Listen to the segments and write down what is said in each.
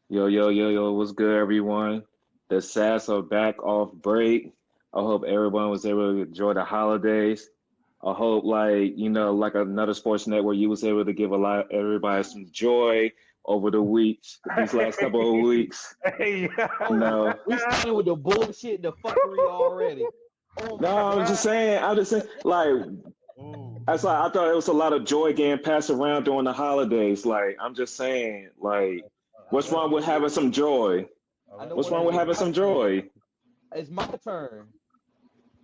Yo, yo, yo, yo, what's good, everyone? The Sass are back off break. I hope everyone was able to enjoy the holidays. I hope, like another sports network, you was able to give a lot everybody some joy over the weeks, these last couple of weeks. Hey, You Oh, know, we started with the bullshit, the fuckery already. Oh my no, god. I'm just saying, like, ooh, I thought it was a lot of joy getting passed around during the holidays. Like, I'm just saying, like, I what's know wrong one with of having some joy? I know What's one wrong of with it's having my some turn. joy? It's my turn.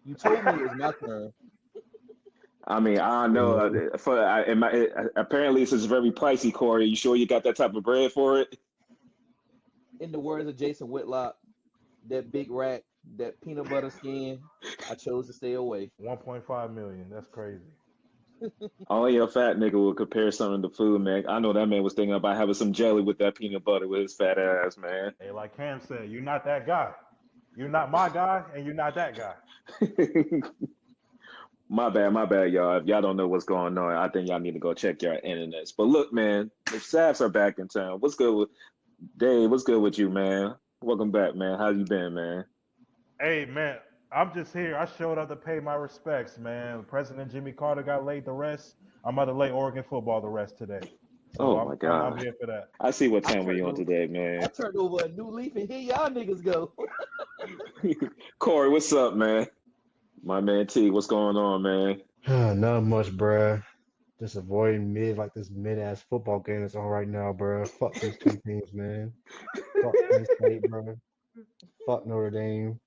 You told me it was my turn. I mean, I don't know. Apparently, this is very pricey, Corey. You sure you got that type of bread for it? In the words of Jason Whitlock, that big rack, that peanut butter skin, I chose to stay away. 1.5 million. That's crazy. Only a fat nigga would compare something to food, man. I know that man was thinking about having some jelly with that peanut butter with his fat ass, man. Hey, like Cam said, you're not that guy. You're not my guy, and you're not that guy. My bad, y'all. If y'all don't know what's going on, I think y'all need to go check your internets. But look, man, the Savs are back in town. What's good with Dave? What's good with you, man? Welcome back, man. How you been, man? Hey, man, I'm just here. I showed up to pay my respects, man. President Jimmy Carter got laid the rest. I'm about to lay Oregon football the rest today. So Oh I'm my I'm, I'm God. here for that. I see what I time we turned on over today, I man. turned over a new leaf and here y'all niggas go. Corey, what's up, man? My man T, what's going on, man? Not much, bruh. Just avoiding this mid ass football game that's on right now, bruh. Fuck these two teams, man. Fuck Penn State, bruh. Fuck Notre Dame.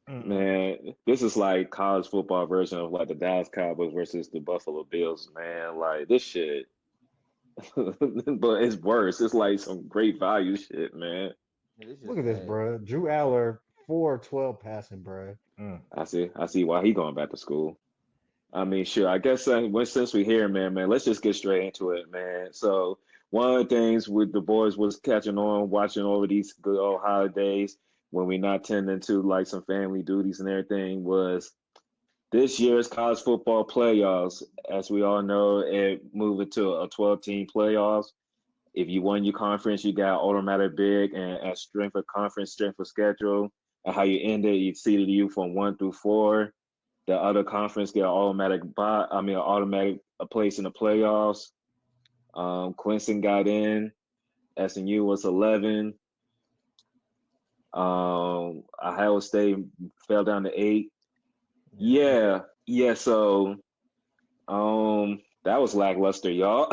Mm-mm. Man, this is like college football version of like the Dallas Cowboys versus the Buffalo Bills, man. Like this shit, but it's worse. It's like some great value shit, man. Yeah, this Look just at this, sad. bruh. Drew Aller, 412 passing, bruh. Mm. I see why he going back to school. I mean, sure. I guess since we're here, man, let's just get straight into it, man. So one of the things with the boys was catching on, watching over these good old holidays when we not tending to like some family duties and everything was this year's college football playoffs. As we all know, it moved into a 12-team playoffs. If you won your conference, you got automatic bid, and at strength of conference, strength of schedule, and how you ended, you seeded you from 1 through 4. The other conference get an automatic an automatic a place in the playoffs. Clemson got in. SMU was 11. Ohio State fell down to 8. Yeah. Yeah. So that was lackluster, y'all.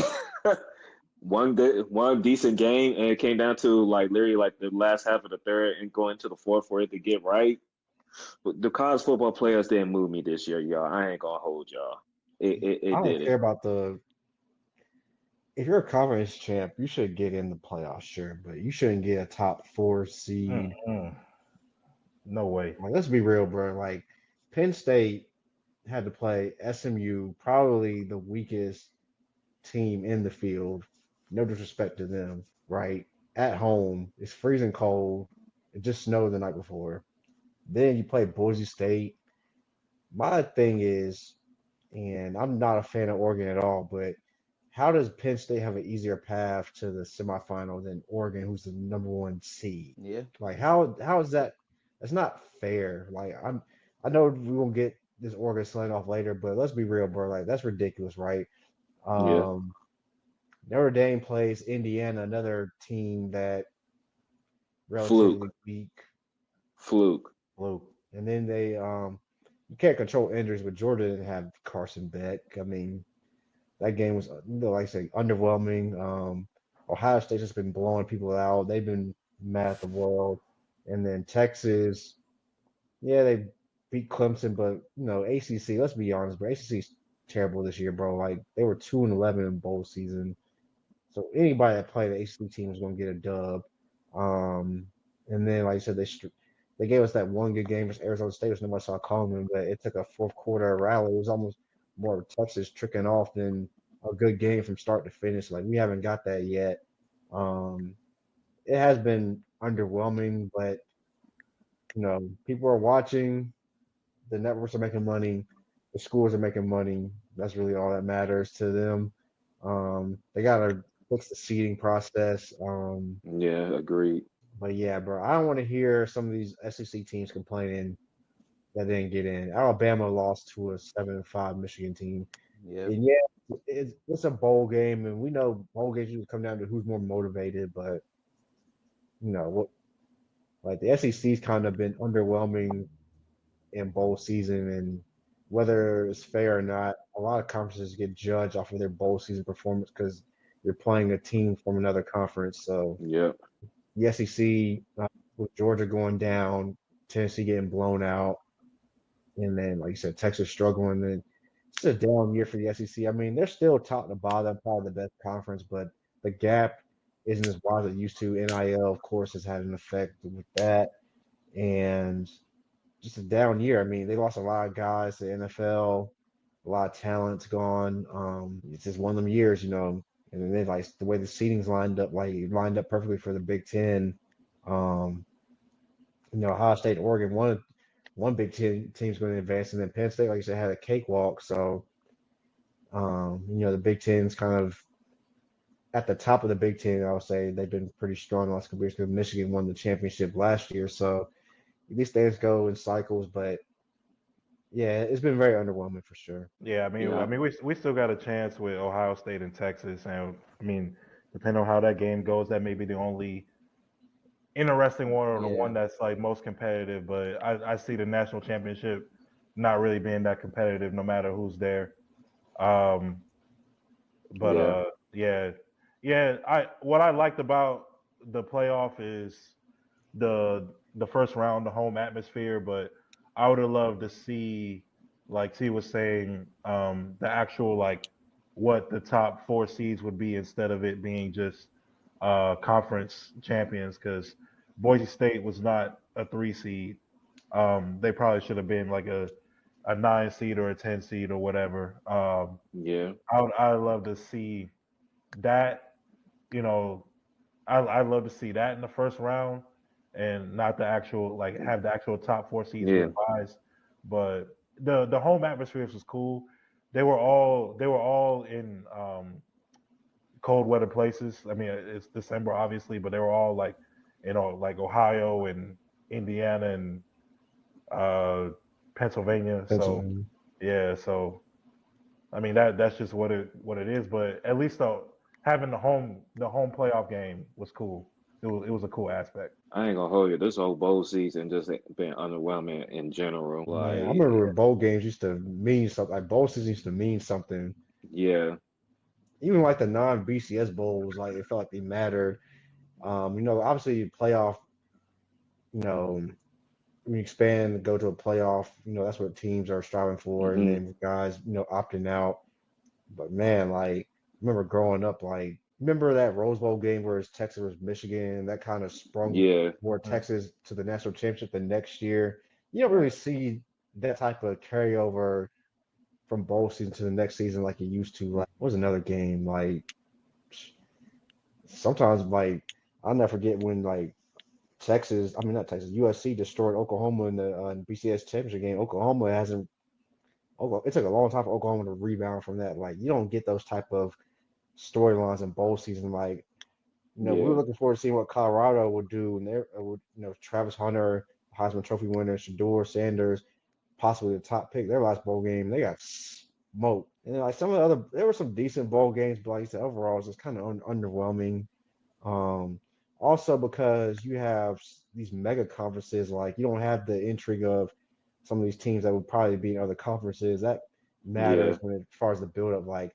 One decent game, and it came down to like literally like the last half of the third and going to the fourth for it to get right. But the college football players didn't move me this year, y'all. I ain't gonna hold y'all. I It don't care didn't. about the. If you're a conference champ, you should get in the playoffs, sure, but you shouldn't get a top four seed. Mm-mm. No way. Like, let's be real, bro. Like, Penn State had to play SMU, probably the weakest team in the field. No disrespect to them, right? At home, it's freezing cold. It just snowed the night before. Then you play Boise State. My thing is, and I'm not a fan of Oregon at all, but how does Penn State have an easier path to the semifinal than Oregon, who's the number one seed? Yeah. Like how is that? That's not fair. I know we will get this Oregon slang off later, but let's be real, bro. Like that's ridiculous, right? Yeah. Um, Notre Dame plays Indiana, another team that relatively Fluke. weak, Fluke. Luke. and then they you can't control injuries, but Georgia didn't have Carson Beck. I mean, that game was, like I say, underwhelming. Ohio State's just been blowing people out. They've been mad at the world. And then Texas, yeah, they beat Clemson, but ACC. Let's be honest, bro. ACC's terrible this year, bro. Like they were 2-11 in bowl season. So anybody that played the ACC team is going to get a dub. And then, like I said, they gave us that one good game against Arizona State, which nobody saw coming, but it took a fourth quarter rally. It was almost more of Texas tricking off than a good game from start to finish. Like we haven't got that yet. Um, it has been underwhelming, but people are watching. The networks are making money. The schools are making money. That's really all that matters to them. They got to fix the seeding process. Yeah, agreed. But yeah, bro, I don't want to hear some of these SEC teams complaining that they didn't get in. Alabama lost to a 7-5 Michigan team. Yeah. And yeah, it's a bowl game, and we know bowl games usually come down to who's more motivated. But what, like the SEC's kind of been underwhelming in bowl season, and whether it's fair or not, a lot of conferences get judged off of their bowl season performance because you're playing a team from another conference. So Yep. the SEC, with Georgia going down, Tennessee getting blown out, and then like you said, Texas struggling. Then it's a down year for the SEC. I mean, they're still top to bottom, probably the best conference, but the gap isn't as wide as it used to. NIL, of course, has had an effect with that, and just a down year. I mean, they lost a lot of guys to the NFL, a lot of talent's gone. It's just one of them years, And then like the way the seedings lined up perfectly for the Big Ten. Um, Ohio State and Oregon, one Big Ten team's going to advance, and then Penn State, like you said, had a cakewalk. So, the Big Ten's kind of at the top of the Big Ten. I would say they've been pretty strong the last couple years because Michigan won the championship last year. So these things go in cycles, but yeah, it's been very underwhelming for sure. Yeah, Yeah. we still got a chance with Ohio State and Texas, and I mean, depending on how that game goes, that may be the only interesting one or the Yeah. one that's like most competitive. But I see the national championship not really being that competitive, no matter who's there. Um, but Yeah. yeah. What I liked about the playoff is the first round, the home atmosphere. But I would have loved to see, like T was saying, the actual like what the top four seeds would be instead of it being just conference champions. Because Boise State was not a 3 seed. They probably should have been like a 9 seed or a 10 seed or whatever. Yeah. I would love to see that. You know, I love to see that in the first round, and not the actual like have the actual top four seeds Yeah. get buys. But the home atmosphere was cool. They were all in cold weather places. I mean, it's December obviously, but they were all like like Ohio and Indiana and uh, Pennsylvania. So Pennsylvania. yeah, so I mean that's just what it is. But at least though having the home playoff game was cool. It was a cool aspect. I ain't gonna hold you. This whole bowl season just been underwhelming in general. Man, I Like, remember when bowl games used to mean something. Like bowl season used to mean something. yeah, Even like the non-BCS bowls, like it felt like they mattered. Obviously playoff. You know, when you expand, go to a playoff. That's what teams are striving for, and hmm then guys, opting out. But man, like, I remember growing up, like, remember that Rose Bowl game where it's Texas versus Michigan? That kind of sprung yeah, for Mhm. Texas to the national championship the next year. You don't really Right. see that type of carryover from bowl season to the next season like you used to. Like, what was another game? Like, sometimes, like, I'll never forget when, like, I mean, not Texas, USC destroyed Oklahoma in the BCS championship game. Oklahoma hasn't, it took a long time for Oklahoma to rebound from that. Like, you don't get those type of storylines in bowl season. Like, we were yeah, looking forward to seeing what Colorado would do, and Travis Hunter, Heisman Trophy winner, Shador Sanders, possibly the top pick. Their last bowl game, they got smoked. And then, like some of the other, there were some decent bowl games, but like you said, overall, it's just kind of underwhelming. Um, Also because you have these mega conferences, like you don't have the intrigue of some of these teams that would probably be in other conferences. That yeah, matters as far as the build up. Like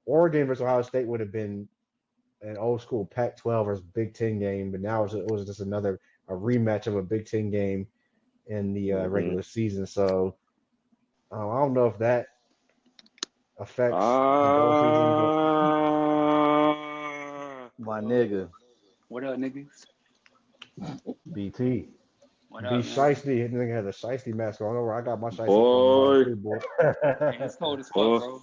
Oregon versus Ohio State would have been an old school Pac-12 versus Big Ten game, but now it was just a rematch of a Big Ten game in the hmm regular season. So I don't know if that affects the bowl season, but My nigga. What up, niggas? BT. What be up, man? shiesty. And nigga had a shiesty mask on. Over, I got my shiesty from boy, too, boy. Man, it's cold as fuck, boy. bro.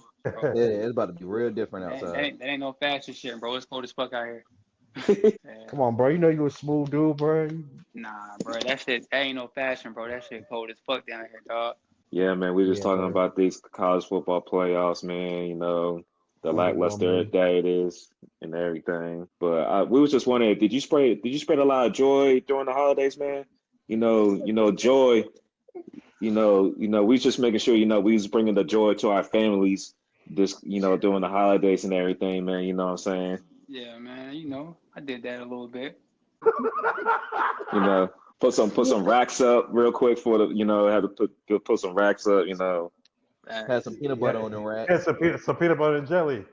Yeah, it's about to be real different That, that outside. ain't that ain't no fashion shit, bro. It's cold as fuck out here. Come Yeah. on, bro. You know you a smooth dude, bro. Nah, bro. That ain't no fashion, bro. That shit cold as fuck down here, dog. Yeah, man, we just Yeah, talking but about these college football playoffs, man. the lackluster that it is and everything. But we was just wondering, did you spread a lot of joy during the holidays, man? Joy. We just making sure we was bringing the joy to our families this during the holidays and everything, man. You know what I'm saying? Yeah, man. I did that a little bit. Put some racks up real quick for the had to put some racks up. Had some peanut butter on the rack. Yeah, some peanut butter and jelly.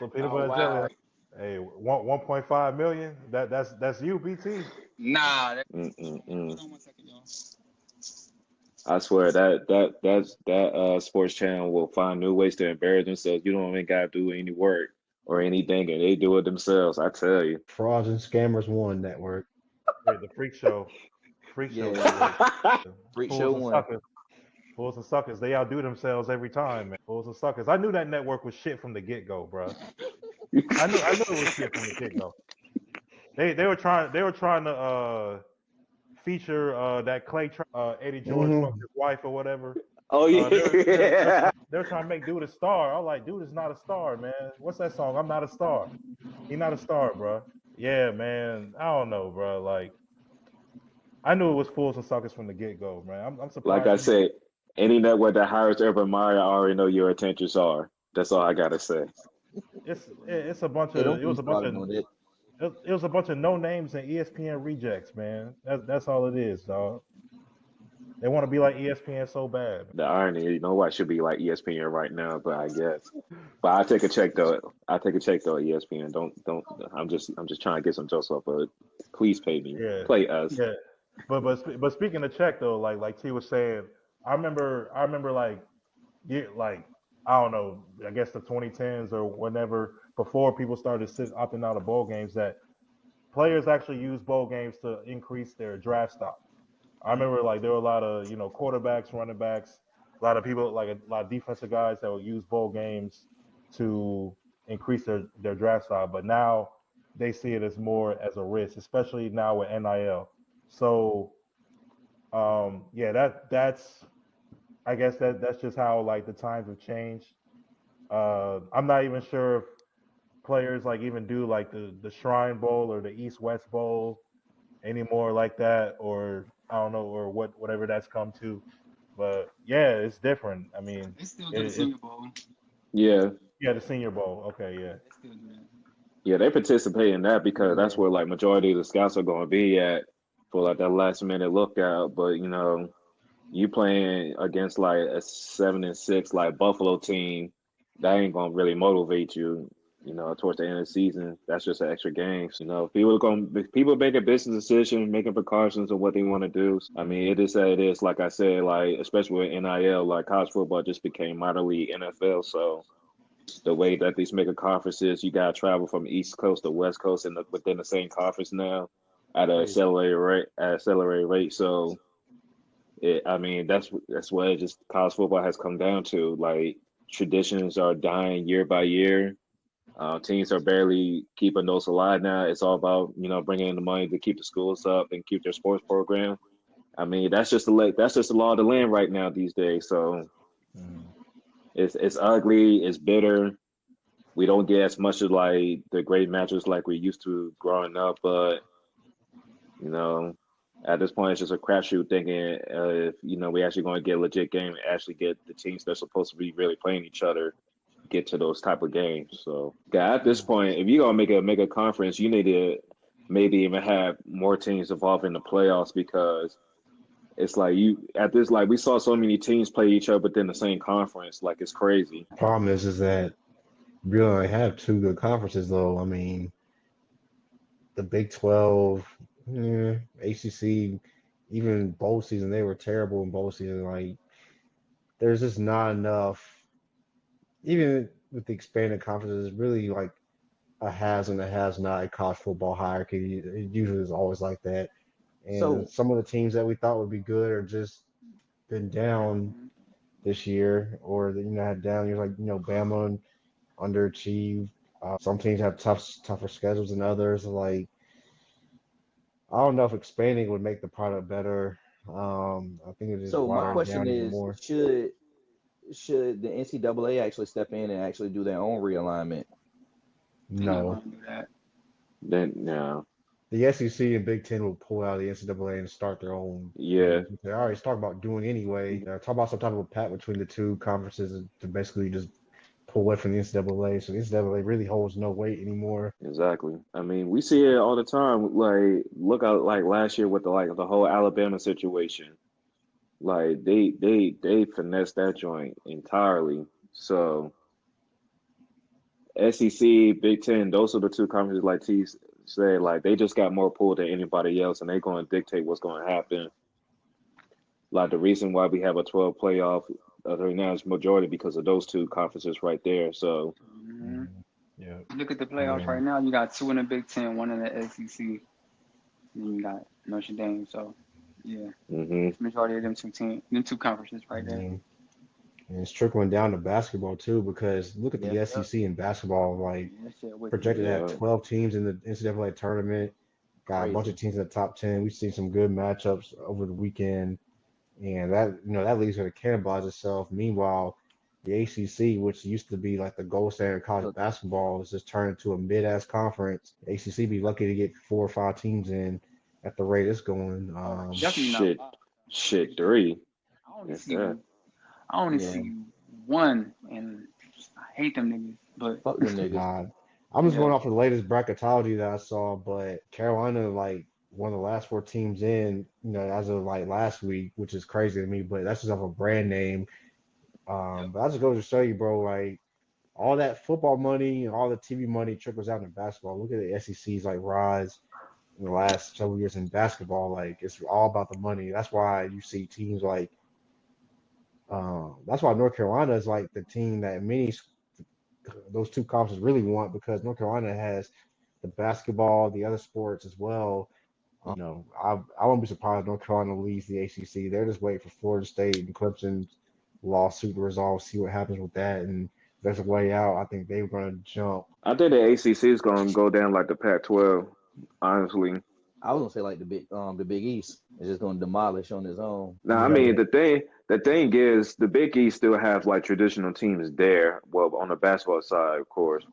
Some peanut butter and wow. jelly. Hey, 1.5 million. That's you, BT. Nah. Hold on 1 second, y'all. I swear that sports channel will find new ways to embarrass themselves. You don't even gotta do any work or anything, and they do it themselves. I tell you. Frauds and Scammers One Network. Yeah, the Freak Show. Freak Show. Freak Fools Show and 1. Suckers. Fools and Suckers. They outdo themselves every time, man. Fools and Suckers. I knew that network was shit from the get go, bro. I knew it was shit from the get go. They were trying to feature that Clay Eddie George fucked his wife or whatever. Oh yeah. They're trying to make dude a star. I'm like, dude is not a star, man. What's that song? I'm not a star. He's not a star, bro. Yeah, man. I don't know, bro. Like, I knew it was Fools and Suckers from the get go, man. I'm surprised. Like I said, any network that hires Urban Meyer, I already know your intentions are. That's all I gotta say. It's a bunch of it was a bunch of no names and ESPN rejects, man. That's all it is, dog. They want to be like ESPN so bad. The irony, I should be like ESPN right now, but I guess. But I take a check though. ESPN. Don't. I'm just trying to get some jokes off of it. Please pay me. Yeah. Play us. Yeah. But speaking of check though, like T was saying, I remember like I don't know, I guess the 2010s or whenever before people started opting out of bowl games, that players actually use bowl games to increase their draft stock. I remember like there were a lot of quarterbacks, running backs, a lot of people like a lot of defensive guys that would use bowl games to increase their draft stock. But now they see it as more as a risk, especially now with NIL. So that's I guess that's just how like the times have changed. I'm not even sure if players like even do like the Shrine Bowl or the East West Bowl anymore like that, or I don't know, or whatever that's come to. But yeah, it's different. I mean, they still do the Senior Bowl. Yeah. Yeah, the Senior Bowl. Okay, yeah. They still do that. Yeah, they participate in that because that's where like majority of the scouts are going to be at for like that last minute lookout. But you playing against like a 7-6 like Buffalo team, that ain't gonna really motivate you. Towards the end of the season, that's just an extra game. People make a business decision, making precautions of what they want to do. I mean, it is that it is. Like I said, like especially with NIL, like college football just became minor league NFL. So the way that these mega conferences, you gotta travel from East Coast to West Coast and within the same conference now at an accelerated rate. So I mean, that's what it just college football has come down to. Like traditions are dying year by year. Teams are barely keeping those alive now. It's all about bringing in the money to keep the schools up and keep their sports program. I mean, that's just the law of the land right now these days. So it's ugly. It's bitter. We don't get as much of like the great matches like we used to growing up, but at this point, it's just a crapshoot thinking if we actually going to get a legit game, actually get the teams that's supposed to be really playing each other, get to those type of games. So, yeah, at this point, if you're gonna make a conference, you need to maybe even have more teams involved in the playoffs because it's like we saw so many teams play each other within the same conference, like it's crazy. Problem is that we only have two good conferences though. I mean, the Big 12, ACC, even bowl season, they were terrible in bowl season. Like, there's just not enough. Even with the expanded conferences, it's really like a has and a has not college football hierarchy. It usually is always like that. And some of the teams that we thought would be good are just been down this year, or had down years like Bama underachieved. Some teams have tougher schedules than others. Like, I don't know if expanding would make the product better. I think it just So my water it question down even is, more. should the NCAA actually step in and actually do their own realignment? They're not No, going to do that. Then no. the SEC and Big Ten will pull out of the NCAA and start their own Yeah, league, which they already talked about doing anyway. Talk about some type of pact between the two conferences to basically just pull away from the NCAA. So the NCAA really holds no weight anymore. exactly. I mean, we see it all the time. Like, look out, like last year with the whole Alabama situation. Like they finessed that joint entirely. So SEC, Big Ten, those are the two conferences. Like T said, like they just got more pull than anybody else, and they're going to dictate what's going to happen. Like the reason why we have a 12 playoff right now is majority because of those two conferences right there. So Mhm. Yeah. Look at the playoffs right now. You got two in the Big Ten, one in the SEC. Then you got Notre Dame. So, yeah, it's majority of them two conferences I right there. mean, and it's trickling down to basketball too because look at the Yeah. SEC in basketball, like That shit wicked. projected to have yeah, 12 teams in the NCAA tournament. Got a bunch Crazy. of teams in the top 10. We've seen some good matchups over the weekend, and that league's going to cannibalize itself. Meanwhile, the ACC, which used to be like the gold standard of college Look, basketball, is just turned into a mid-ass conference. The ACC be lucky to get 4 or 5 teams in at the rate it's going. Definitely not shit, five. shit, three. I only If see that. I only yeah. see one, and I hate them niggas. But Fuck them niggas. Nah, I'm just yeah, going off the latest bracketology that I saw, but Carolina, like one of the last 4 teams in, as of like last week, which is crazy to me, but that's just off a brand name. But I just go to show you, bro, like all that football money and all the TV money trickles out in basketball. Look at the SEC's like rise in the last several years in basketball. Like it's all about the money. That's why you see teams like, that's why North Carolina is like the team that those two conferences really want because North Carolina has the basketball, the other sports as well. I won't be surprised if North Carolina leads the ACC. They're just waiting for Florida State and Clemson's lawsuit to resolve, see what happens with that. And if there's a way out, I think they're going to jump. I think the ACC is going to go down like the Pac-12. Honestly, I was gonna say like the Big East is just gonna demolish on its own. now I Yeah, mean the thing is the Big East still have like traditional teams there. Well, on the basketball side, of course.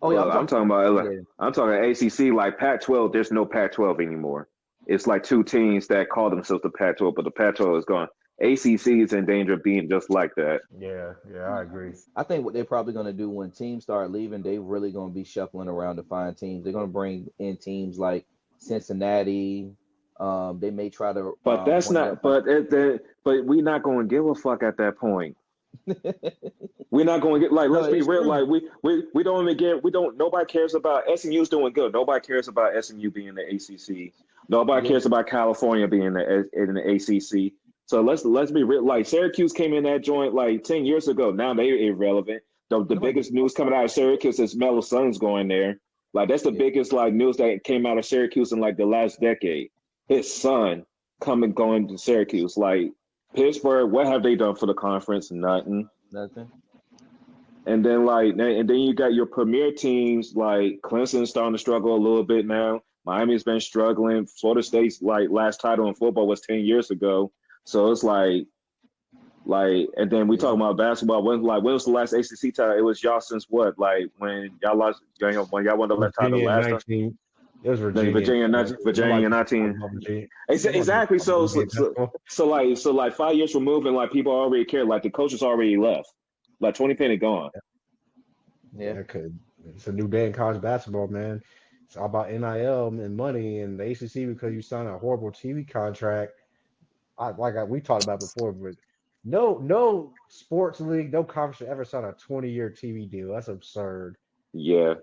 Oh yeah, But I'm talking about yeah. I'm talking ACC like Pac-12. There's no Pac-12 anymore. It's like two teams that call themselves the Pac-12, but the Pac-12 is gone. ACC is in danger of being just like that. Yeah. I agree. I think what they're probably gonna do when teams start leaving, they really gonna be shuffling around to find teams. They're gonna bring in teams like Cincinnati. They may try to But that's bring not. up like But we're not going to give a fuck at that point. We're not going to get like. no, Let's be it's real. true. Like we don't even get. We don't. Nobody cares about SMU's doing good. Nobody cares about SMU being in the ACC. Nobody Yeah, cares about California being in the ACC. So let's be real. Like Syracuse came in that joint like 10 years ago. Now they're irrelevant. The nobody gives biggest a fuck news coming about out of SMU. Syracuse is Melo Sun's going there. Like that's the Yeah, biggest like news that came out of Syracuse in like the last decade. His son coming going to Syracuse. Like Pittsburgh, what have they done for the conference? Nothing. nothing. And then you got your premier teams like Clemson's starting to struggle a little bit now. Miami's been struggling. Florida State's like last title in football was 10 years ago. So it's and then we Yeah, talking about basketball. When was the last ACC title? It was y'all since what? Like when y'all lost, when y'all won the last title Virginia in last time. 19. It was No, Virginia. Virginia, not Nobody Virginia, gives a fuck 19. about Virginia. Nobody gives a Exactly. fuck about So, NBA basketball. like 5 years removed, and like people already care. Like the coaches already left. Like 20 Penny gone. yeah. Yeah, cause it's a new day in college basketball, man. It's all about NIL and money and the ACC because you signed a horrible TV contract. We talked about before, but no sports league, no conference should ever sign a 20-year TV deal. That's absurd. Yeah.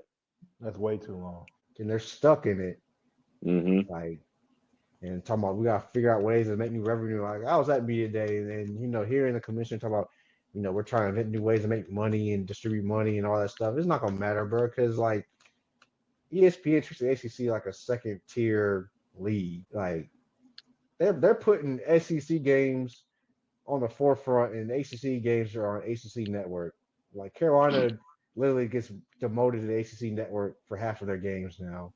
That's way too long. And they're stuck in it. Hmm. Like, and talking about we gotta figure out ways to make new revenue. Like I was at media day and hearing the commission talk about, we're trying to invent new ways to make money and distribute money and all that stuff. It's not gonna matter, bro, because like ESPN treats the ACC like a second tier league. Like they're putting SEC games on the forefront, and ACC games are on ACC network. Like Carolina literally gets demoted to the ACC network for half of their games now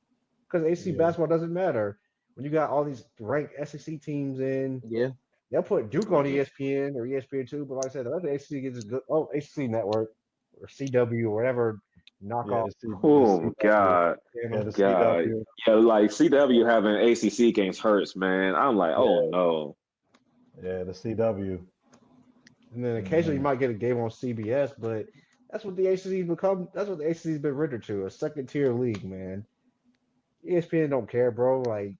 because ACC Yeah. basketball doesn't matter when you got all these ranked SEC teams in. Yeah. They'll put Duke on ESPN or ESPN2, but like I said, the other ACC gets good. Oh, ACC Network or CW or whatever Yeah, knockoff. the Oh CW. God, Yeah, the God, CW. yeah, like CW having ACC games hurts, man. I'm like, oh Yeah, no. yeah, the CW. And then occasionally you might get a game on CBS, but that's what the ACC become. That's what the ACC's been rendered to—a second-tier league, man. ESPN don't care, bro. Like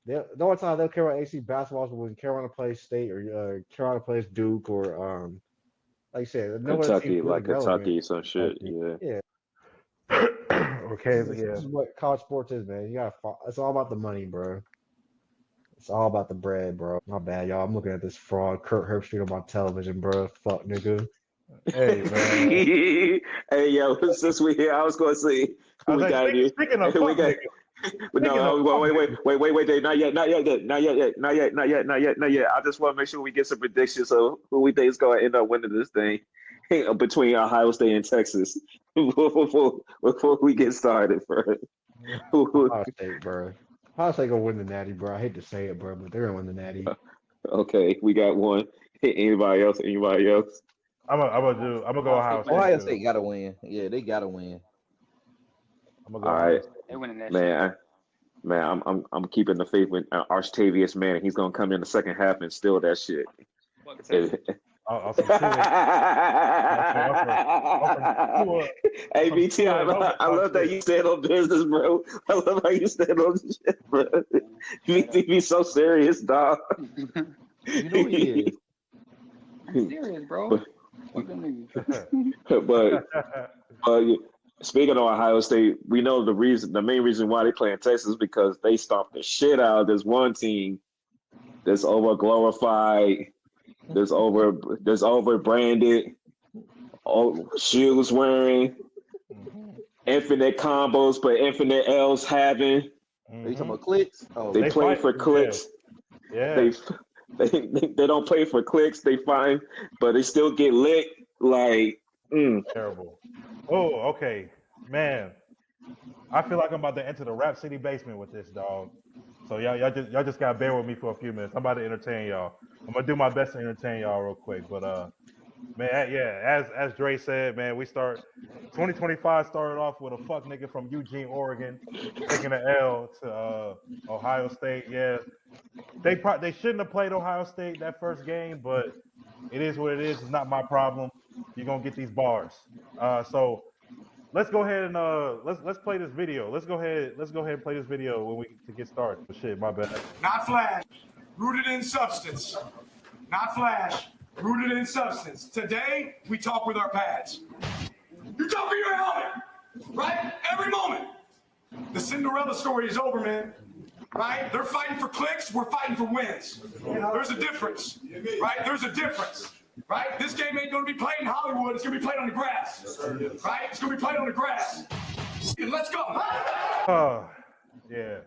the only time they'll care about ACC basketball is when Carolina plays State or Carolina plays Duke or like I said, no other team's Kentucky, really like relevant. Kentucky, some shit. Yeah. Yeah, Okay, this yeah. is what college sports is, man. You gotta. It's all about the money, bro. It's all about the bread, bro. My bad, y'all. I'm looking at this fraud, Kurt Herbstreit on my television, bro. Fuck, nigga. Hey, man. Hey, yo, since we here, I was going to say I was we like, got you. speaking of We fuck got. niggas. No, Speaking of fuck niggas. wait, not yet, not yet. I just want to make sure we get some predictions of who we think is going to end up winning this thing between Ohio State and Texas before we get started. Ohio State, bro. Ohio State gonna win the Natty, bro. I hate to say it, bro, but they're gonna win the Natty. Okay, we got one. Anybody else? I'm gonna go Ohio State Ohio too. State gotta win. Yeah, they gotta win. I'm gonna All go Ohio right, State. They winning that man. Man, I'm keeping the faith with Archtavius Manning. He's gonna come in the second half and steal that shit. shit. Fuck Texas. I'll some Tua. Hey, BT, I love that you stand on business, bro. I love how you stand on this shit, bro. BT be so serious, dog. You know he is. I'm serious, bro. Fuck them but speaking of Ohio State, we know the main reason why they play in Texas is because they stomped the shit out of this one team that's over glorified, that's over branded, shoes wearing, infinite combos, but infinite L's having. Are you talking about clicks? Oh, They play fight for clicks. Yeah. They don't play for clicks. They find, but they still get lit. Like, Terrible. Oh, okay. Man, I feel like I'm about to enter the Rap City basement with this, dog. So y'all just gotta bear with me for a few minutes. I'm about to entertain y'all. I'm gonna do my best to entertain y'all real quick. But man, yeah, as Dre said, man, 2025 started off with a fuck nigga from Eugene, Oregon, taking an L to Ohio State. Yeah, they shouldn't have played Ohio State that first game, but it is what it is. It's not my problem. You're gonna get these bars. So let's go ahead and let's play this video. Let's go ahead and play this video to get started. Shit, my bad. Not flash, rooted in substance. Not flash, rooted in substance. Today, we talk with our pads. You talk with your helmet, right? Every moment. The Cinderella story is over, man. Right? They're fighting for clicks, we're fighting for wins. There's a difference, right? There's a difference. Right? This game ain't going to be played in Hollywood. It's going to be played on the grass. Right? It's going to be played on the grass. Let's go. Yeah.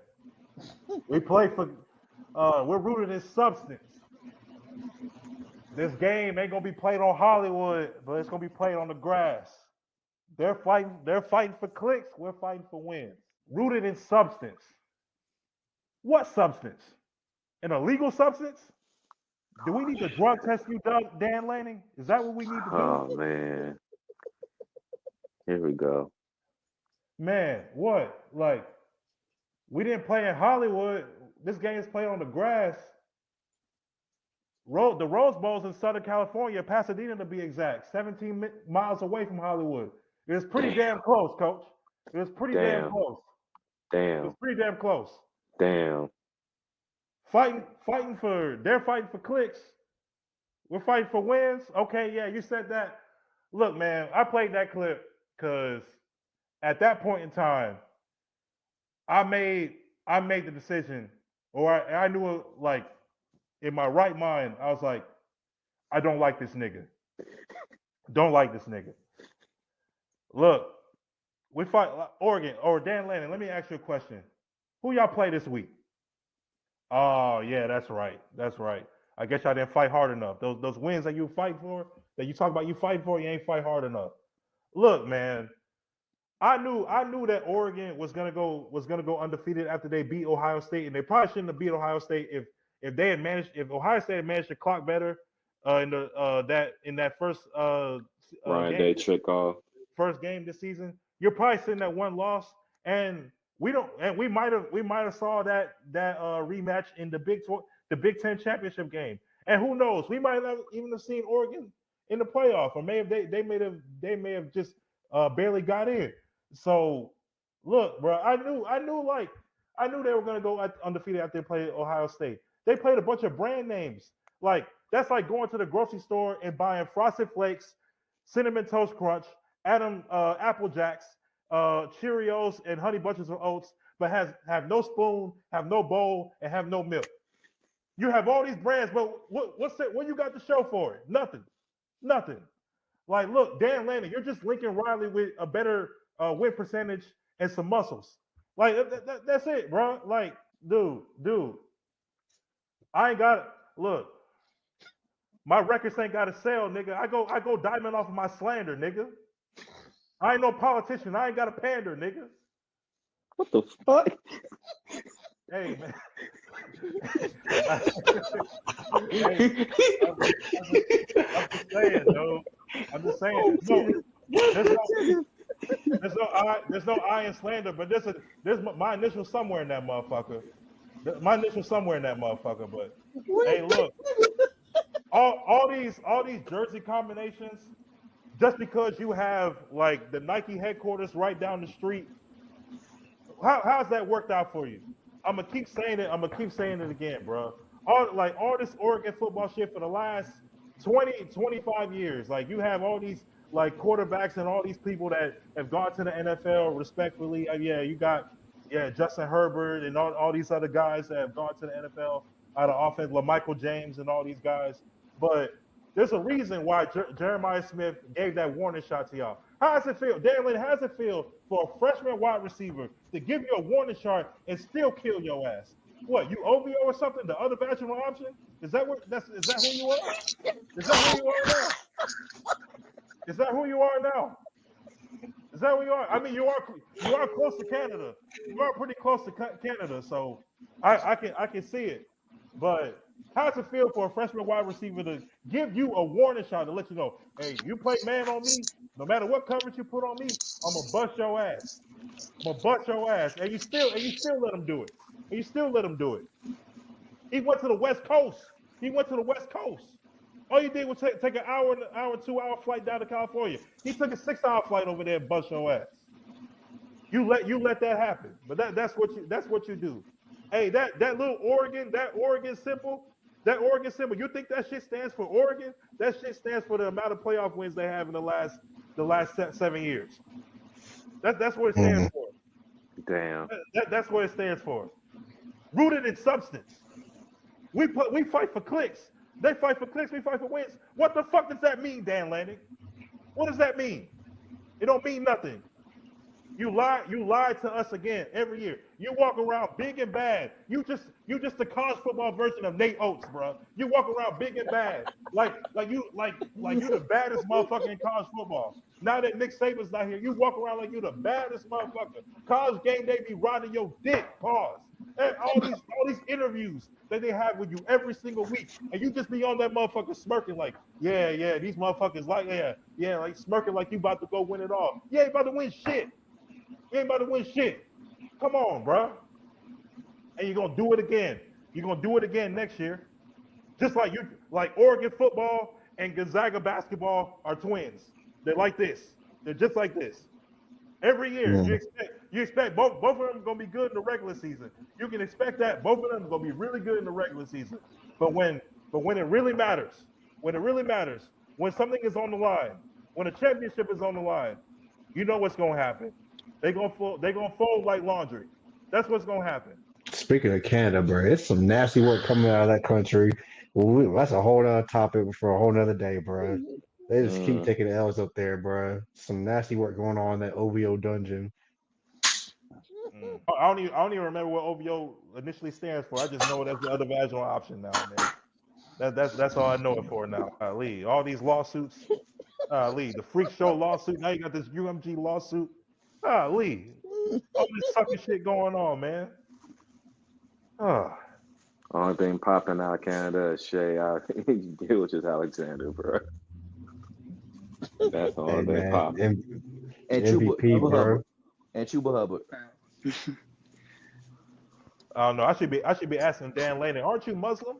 We play for. We're rooted in substance. This game ain't gonna be played on Hollywood, but it's gonna be played on the grass. They're fighting for clicks. We're fighting for wins. Rooted in substance. What substance? An illegal substance? Do we need to drug test you, Dan Lanning? Is that what we need to do? oh man, here we go. Man, what? Like, we didn't play in Hollywood. This game is played on the grass. The Rose Bowl's in Southern California, Pasadena to be exact, 17 miles away from Hollywood. It was pretty damn close, Coach. It was pretty damn close. It was pretty damn close. Damn. They're fighting for clicks. We're fighting for wins. Okay, yeah, you said that. Look, man, I played that clip because at that point in time, I made the decision, or I knew it, like, in my right mind, I was like, I don't like this nigga. Don't like this nigga. Look, we fight Oregon or Dan Lanning. Let me ask you a question. Who y'all play this week? Oh, yeah, that's right. That's right. I guess y'all didn't fight hard enough. Those wins that you fight for, that you talk about you fight for, you ain't fight hard enough. Look, man, I knew that Oregon was gonna go undefeated after they beat Ohio State, and they probably shouldn't have beat Ohio State if Ohio State had managed to clock better in that first Ryan game, Day trick off. first game this season, you're probably sitting at one loss, and we might have saw that rematch in the Big Ten championship game, and who knows, we might not even have seen Oregon in the playoff, or they may have just barely got in. So look, bro, I knew they were gonna go undefeated after they played Ohio State. They played a bunch of brand names. Like that's like going to the grocery store and buying Frosted Flakes, Cinnamon Toast Crunch, Apple Jacks, Cheerios, and Honey Bunches of Oats, but have no spoon, have no bowl, and have no milk. You have all these brands, but what you got to show for it? Nothing. Like, look, Dan Lanning, you're just Lincoln Riley with a better win percentage and some muscles. Like that's it, bro. Like, dude, I ain't got look. My records ain't got to sell, nigga. I go diamond off of my slander, nigga. I ain't no politician. I ain't got a pander, nigga. What the fuck? Hey, man. I'm just saying. There's no I in slander, but there's my initial somewhere in that motherfucker. My initial somewhere in that motherfucker. But hey, look, all these jersey combinations, just because you have like the Nike headquarters right down the street, how's that worked out for you? I'm gonna keep saying it. I'm gonna keep saying it again, bro. All this Oregon football shit for the last 25 years. Like you have all these like quarterbacks and all these people that have gone to the NFL respectfully. You got Justin Herbert and all these other guys that have gone to the NFL out of offense, Michael James and all these guys. But there's a reason why Jeremiah Smith gave that warning shot to y'all. How does it feel, Darren? How does it feel for a freshman wide receiver to give you a warning shot and still kill your ass? What, you OVO or something? The other bachelor option? Is that who you are? Is that who you are now? Is that who you are now? Is that who you are? I mean, you are close to Canada. You are pretty close to Canada, so I can see it. But how does it feel for a freshman wide receiver to give you a warning shot to let you know, hey, you play man on me, no matter what coverage you put on me, I'm gonna bust your ass. I'm gonna bust your ass, and you still let him do it. And you still let him do it. He went to the West Coast. All you did was take an hour, 2 hour flight down to California. He took a 6 hour flight over there and bust your ass. You let that happen. But that's what you do. Hey, that little Oregon symbol, you think that shit stands for Oregon? That shit stands for the amount of playoff wins they have in the last 7 years. That's what it stands for. Damn. That's what it stands for. Rooted in substance. We fight for clicks. They fight for clicks. We fight for wins. What the fuck does that mean, Dan Lanning? What does that mean? It don't mean nothing. You lie to us again every year. You walk around big and bad. You just the college football version of Nate Oates, bro. You walk around big and bad, like you the baddest motherfucker in college football. Now that Nick Saban's not here, you walk around like you the baddest motherfucker. College game day be riding your dick. Pause. And all these interviews that they have with you every single week, and you just be on that motherfucker smirking like, yeah, these motherfuckers like, like smirking like you about to go win it all. You ain't about to win shit. You ain't about to win shit. Come on, bro. And you're gonna do it again. You're gonna do it again next year. Just like Oregon football and Gonzaga basketball are twins. They're like this. They're just like this. Every year, you expect both of them gonna be good in the regular season. You can expect that both of them are gonna be really good in the regular season. But when it really matters, when something is on the line, when a championship is on the line, you know what's gonna happen. They're gonna fold like laundry. That's what's gonna happen. Speaking of Canada, bro, it's some nasty work coming out of that country. That's a whole other topic for a whole other day, bro. They just keep taking L's up there, bro. Some nasty work going on in that OVO dungeon. I don't even remember what OVO initially stands for. I just know that's the other vaginal option now, man. That's all I know it for now. Lee, all these lawsuits. Lee, the freak show lawsuit. Now you got this UMG lawsuit. Lee, all this sucking shit going on, man. Only thing popping out of Canada is Shea. Deal with just Alexander, bro. That's the Hey only thing man, popping. And MVP, Chuba bro. Hubbard. And Chuba Hubbard. I don't know. I should be asking Dan Laney, aren't you Muslim?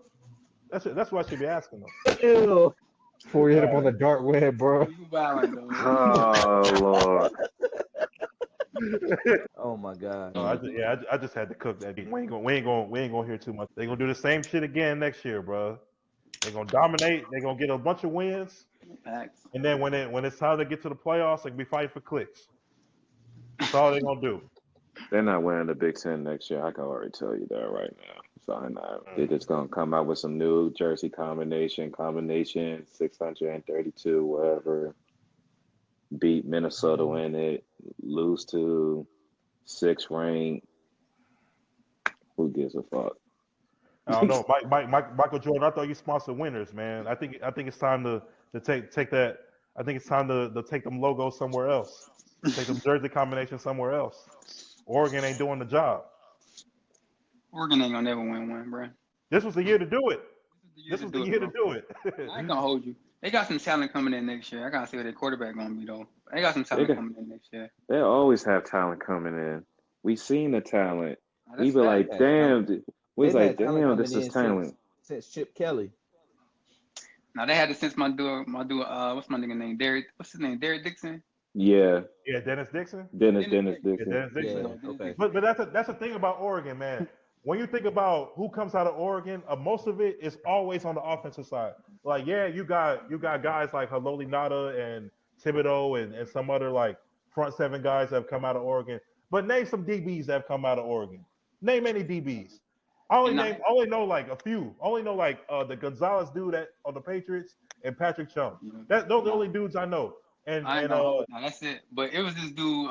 That's what I should be asking them. Ew. Before you hit up on the dark web, bro. You wildin', though. Oh Lord. Oh my God. I just had to cook that. We ain't gonna hear too much. They gonna do the same shit again next year, bro. They gonna dominate. They gonna get a bunch of wins, Facts. and then when it's time to get to the playoffs, they can be fighting for clicks. That's all they gonna do. They're not winning the Big Ten next year. I can already tell you that right now. So they're just gonna come out with some new jersey combination 632, whatever. Beat Minnesota in it, lose to 6th ranked. Who gives a fuck? I don't know, Michael Jordan. I thought you sponsored winners, man. I think it's time to take that. I think it's time to take them logos somewhere else. Take them jersey combinations somewhere else. Oregon ain't doing the job. Oregon ain't gonna never win one, bro. This was the year to do it. This was the year to do it. I ain't gonna hold you. They got some talent coming in next year. I gotta see what their quarterback gonna be though. They got some talent coming in next year. They always have talent coming in. We seen the talent. Now, We that's be fact. like, damn. We was They've like, had talent damn, coming this is in talent. since Chip Kelly. Now they had to since my dude, what's my nigga name? What's his name? Derek Dixon. Yeah. Yeah, Dennis Dixon. Dennis Yeah, Dixon. Dennis Dixon. Yeah, okay. But that's the thing about Oregon, man. When you think about who comes out of Oregon, most of it is always on the offensive side. Like, yeah, you got guys like Haloli Nada and Thibodeau and some other like front seven guys that have come out of Oregon. But name some DBs that have come out of Oregon. Name any DBs. I only know like a few. I only know like the Gonzalez dude on the Patriots and Patrick Chung. Those are the only dudes I know. And no, that's it. But it was this dude,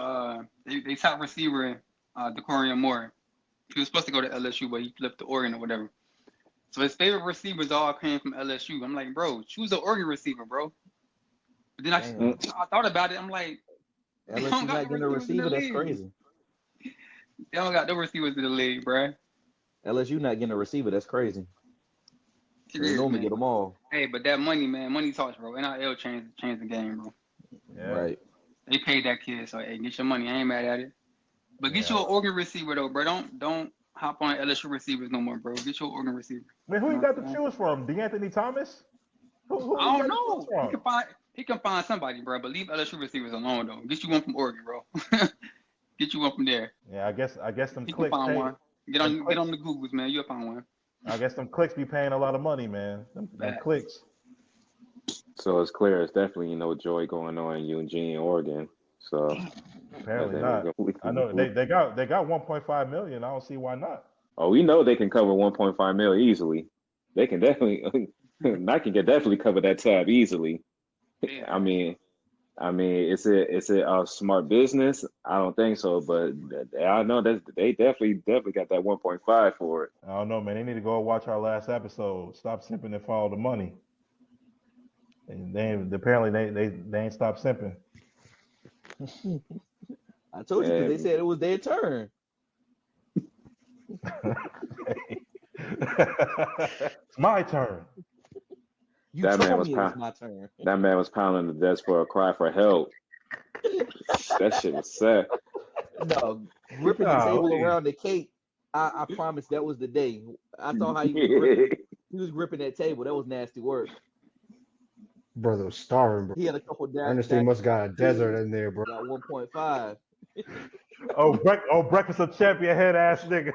they top receiver, Decorian Moore. He was supposed to go to LSU, but he flipped to Oregon or whatever. So his favorite receivers all came from LSU. I'm like, bro, choose an Oregon receiver, bro. But then I thought about it. I'm like, LSU not getting a receiver. That's crazy. They don't got no receivers in the league, bro. LSU not getting a receiver. That's crazy. They normally get them all. Hey, but that money, man, money talks, bro. NIL changed the game, bro. Yeah. Right. They paid that kid, so hey, get your money. I ain't mad at it. But get you an Oregon receiver though, bro. Don't hop on LSU receivers no more, bro. Get your Oregon receiver. Man, who you got to choose from? DeAnthony Thomas? Who I don't know. He can find somebody, bro. But leave LSU receivers alone though. Get you one from Oregon, bro. Get you one from there. Yeah, I guess them he clicks. Can find one. Get on the Googles, man. You'll find one. I guess them clicks be paying a lot of money, man. Them clicks. So it's clear. It's definitely joy going on in Eugene, Oregon. So apparently not. I know they got 1.5 million. I don't see why not. Oh, we know they can cover 1.5 million easily. They can definitely. Nike can definitely cover that tab easily. I mean, is it a smart business? I don't think so, but I know that they definitely got that 1.5 for it. I don't know, man. They need to go watch our last episode. Stop simping and follow the money. And they ain't stopped simping. I told you because they said it was their turn. It's my turn. That man was pounding the desk for a cry for help. That shit was sad. No, gripping the table around the cake. I promise that was the day. I saw how he was gripping that table. That was nasty work. Brother was starving, bro. He had a couple down. Ernestine must got a desert in there, bro. Got 1.5. Breakfast of champion head ass nigga.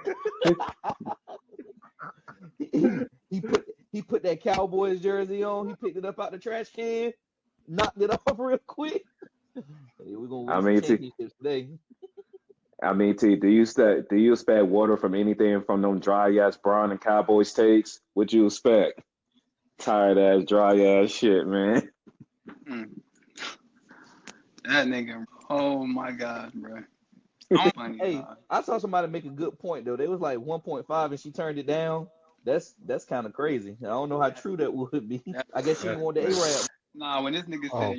he put that Cowboys jersey on. He picked it up out the trash can, knocked it off real quick. Hey, we're gonna win some championships today. I mean, T, do you expect water from anything from them dry ass Brown and Cowboys takes? What you expect? Tired ass, dry ass shit, man. That nigga. Oh my god, bro. Funny, hey, I saw somebody make a good point though. They was like 1.5 and she turned it down. That's kind of crazy. I don't know how true that would be. I guess she didn't want the A-Rap. Nah, when this nigga said,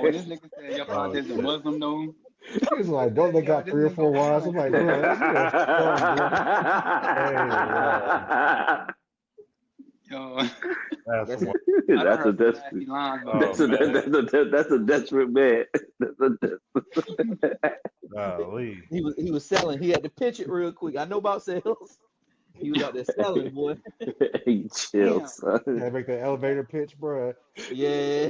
when this nigga said your father's a Muslim though, He was like, don't they got 3 or 4 wives? I'm like, bro, that's your son, bro. Yo, That's one. I That's a heard some desperate. nasty lines, but Oh, man. That's a desperate man. Golly. He was selling. He had to pitch it real quick. I know about sales. He was out there selling, boy. Hey, chill, damn. son. Yeah, make the elevator pitch, bro. Yeah.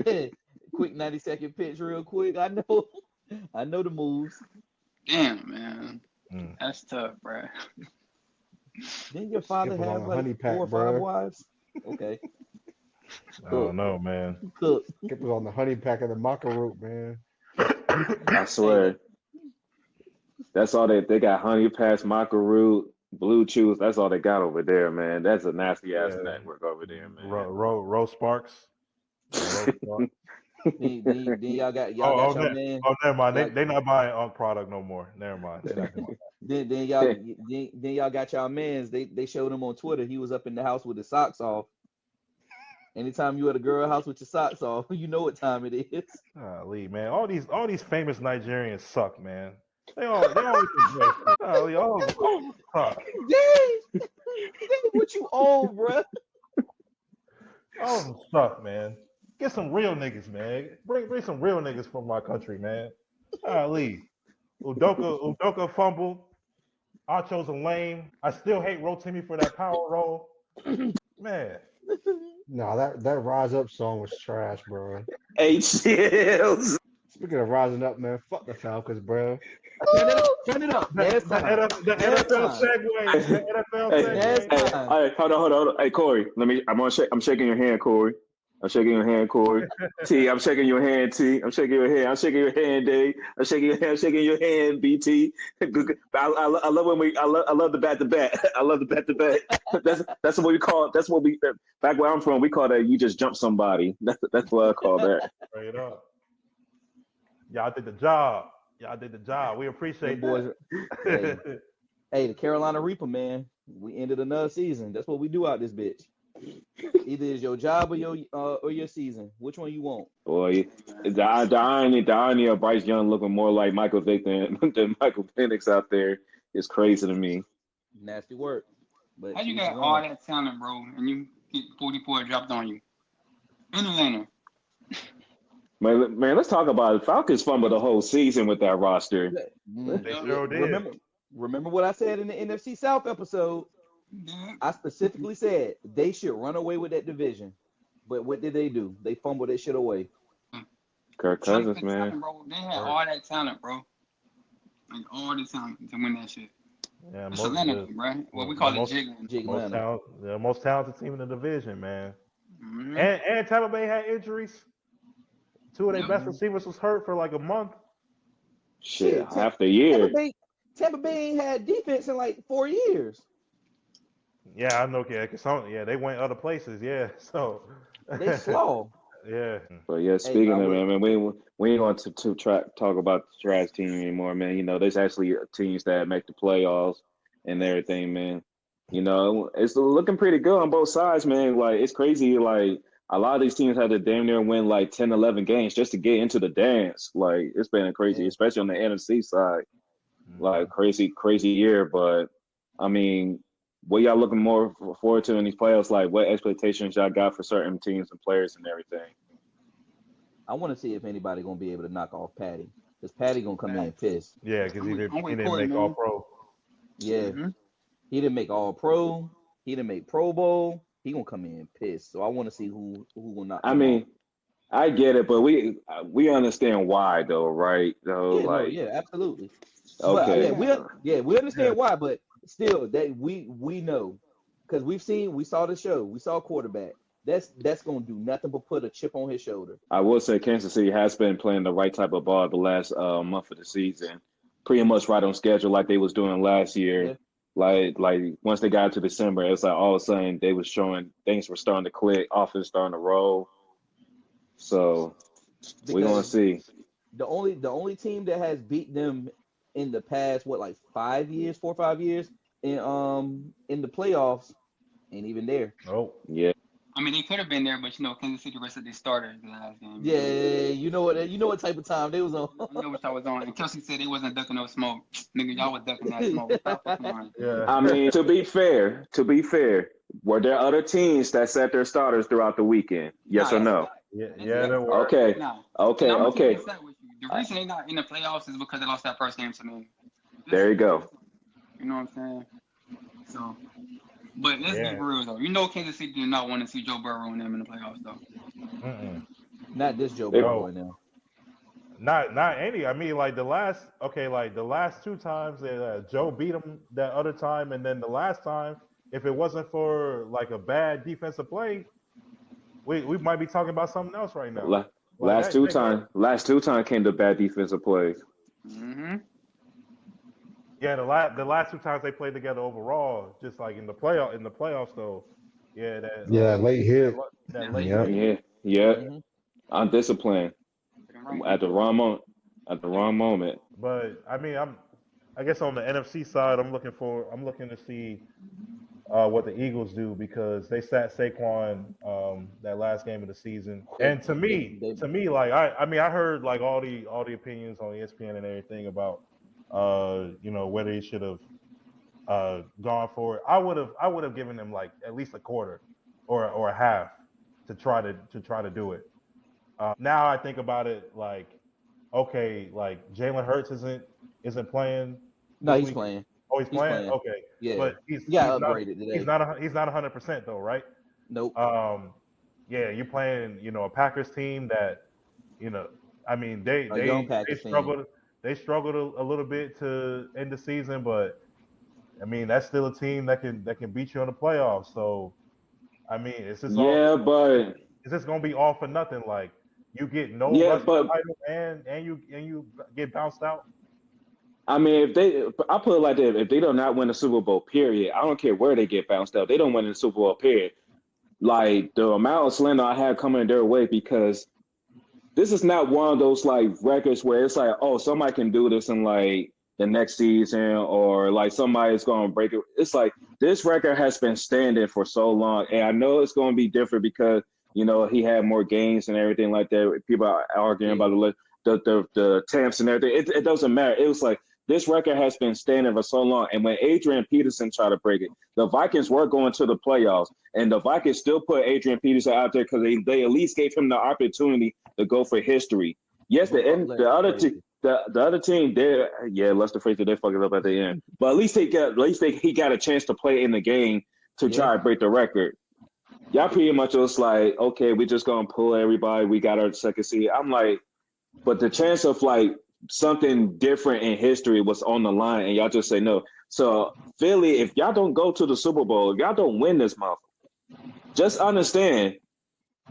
Quick 90-second pitch real quick. I know. I know the moves. Damn, man. Mm. That's tough, bro. Didn't your father Skip was on have a honey like pack, 4 or 5 bro. wives? Okay. I don't know, man. Cook. Skip was on the honey pack of the maca root, man. I swear. That's all they got. Honey Pass, Maca Root, Blue Chews. That's all they got over there, man. That's a nasty ass Yeah. network over there, man. Rose Sparks. Rose Sparks. Then y'all got your man. Oh, never mind. Y'all- They not buying Unk product no more. Never mind. They're not doing that. then y'all got y'all mans. They showed him on Twitter. He was up in the house with his socks off. Anytime you at a girl house with your socks off, you know what time it is. Golly, man. All these famous Nigerians suck, man. They always Golly, all suck. Dang, what you own, bruh? All of them suck, man. Get some real niggas, man. Bring some real niggas from my country, man. Golly. Udoka fumbled. Acho's a lame. I still hate Rotimi for that power roll. Man. No, that Rise Up song was trash, bro. Hey, chills. Speaking of rising up, man, fuck the Falcons, bro. Turn it up. The NFL segue. The NFL segue. Hey, all right, hold on. Hey, Corey, I'm shaking your hand, Corey. I'm shaking your hand, Corey. T, I'm shaking your hand, T. I'm shaking your hand. I'm shaking your hand, Dave. I'm shaking your hand, BT. I love when I love the bat to bat. I love the bat to bat. That's what we call. That's what we back where I'm from. We call that you just jump somebody. That's what I call that. Straight up. Y'all did the job. We appreciate Them boys. that. Hey, the Carolina Reaper, man. We ended another season. That's what we do out this bitch. Either is your job or your season. Which one you want? Boy, the irony of Bryce Young looking more like Michael Vick than Michael Penix out there is crazy to me. Nasty work. But How you got all that talent, bro, and you get 44 dropped on you in Atlanta? Man, let's talk about it. Falcons fumbled the whole season with that roster. They sure did. Remember what I said in the NFC South episode? I specifically said they should run away with that division. But what did they do? They fumbled that shit away. Kirk Cousins, man. Talent, bro. They had all that talent, bro. Like all the talent to win that shit. Yeah, It's Atlanta, bro. What we call it, jiggling. Most talented team in the division, man. Mm-hmm. And Tampa Bay had injuries. 2 of their best receivers was hurt for like a month. Shit, half the year. Tampa Bay ain't had defense in like 4 years. Yeah, I know. Yeah, they went other places. Yeah, so they slow. Yeah. But yeah, speaking of it, man, we ain't going to talk about the trash team anymore, man. You know, there's actually teams that make the playoffs and everything, man. You know, it's looking pretty good on both sides, man. Like, it's crazy. Like, a lot of these teams had to damn near win like 10, 11 games just to get into the dance. Like, it's been crazy, especially on the NFC side. Like, crazy year. But, I mean, what y'all looking more forward to in these playoffs? Like, what expectations y'all got for certain teams and players and everything? I want to see if anybody going to be able to knock off Patty. Because Patty going to come in pissed. Yeah, because he didn't make All-Pro. Yeah. Mm-hmm. He didn't make All-Pro. He didn't make Pro Bowl. He going to come in pissed. So I want to see who will knock him off. I get it, but we understand why, though, right? So, absolutely. Okay. But, we understand why, but still, that we know. Because we saw the show. We saw quarterback. That's going to do nothing but put a chip on his shoulder. I will say Kansas City has been playing the right type of ball the last month of the season. Pretty much right on schedule like they was doing last year. Yeah. Like once they got to December, it's like all of a sudden they was showing things were starting to click, offense starting to roll. So we're going to see. The only team that has beat them in the past, 4 or 5 years in the playoffs, ain't even there. Oh. Yeah. I mean, they could have been there, but Kansas City rested their starters the last game. Yeah, you know what type of time they was on. You know what I was on. And Kelsey said they wasn't ducking no smoke. Nigga, y'all was ducking that smoke. Stop fucking lying. Yeah. I mean, to be fair, were there other teams that set their starters throughout the weekend? Yes or no? Yeah, there were. Okay. Nah. Okay. And I'm gonna Okay. take that with you. The reason they not in the playoffs is because they lost that first game to me. There you go. You know what I'm saying? So, but let's be real though. Kansas City did not want to see Joe Burrow and them in the playoffs though. Not this Joe Burrow now. Not any. I mean, like the last two times that Joe beat him that other time, and then the last time, if it wasn't for like a bad defensive play, we might be talking about something else right now. Last two times came to bad defensive plays. Mm-hmm. Yeah, the last two times they played together overall, just like in the playoffs though. Yeah, late hit. That late hit. Yeah. Undisciplined at the wrong moment. But I mean, I guess on the NFC side, I'm looking to see what the Eagles do because they sat Saquon that last game of the season. And to me, like I heard like all the opinions on ESPN and everything about whether he should have gone for it. I would have given him like at least a quarter or a half to try to do it. Now I think about it like, okay, like Jalen Hurts isn't playing. No, he's playing. Oh, he's playing. Okay, yeah, but he's upgraded today. He's not 100% though, right? Nope. Yeah, you're playing, a Packers team that, I mean, they struggled. They struggled a little bit to end the season, but I mean that's still a team that can beat you in the playoffs. So, I mean, it's just gonna be all for nothing. Like you get no title and you get bounced out. I mean, I put it like that: if they do not win the Super Bowl, period, I don't care where they get bounced out. They don't win the Super Bowl, period. Like the amount of slander I had coming their way because this is not one of those like records where it's like, oh, somebody can do this in like the next season or like somebody's going to break it. It's like this record has been standing for so long, and I know it's going to be different because he had more games and everything like that. People are arguing about the attempts and everything. It doesn't matter. It was like this record has been standing for so long, and when Adrian Peterson tried to break it, the Vikings were going to the playoffs, and the Vikings still put Adrian Peterson out there because they at least gave him the opportunity to go for history. Yes, the other team, Lester Frazier, they fucked it up at the end, but at least he got a chance to play in the game to try to break the record. Y'all pretty much was like, okay, we just gonna pull everybody. We got our second seed. I'm like, but the chance of like something different in history was on the line, and y'all just say no. So Philly, if y'all don't go to the Super Bowl, if y'all don't win this month, just understand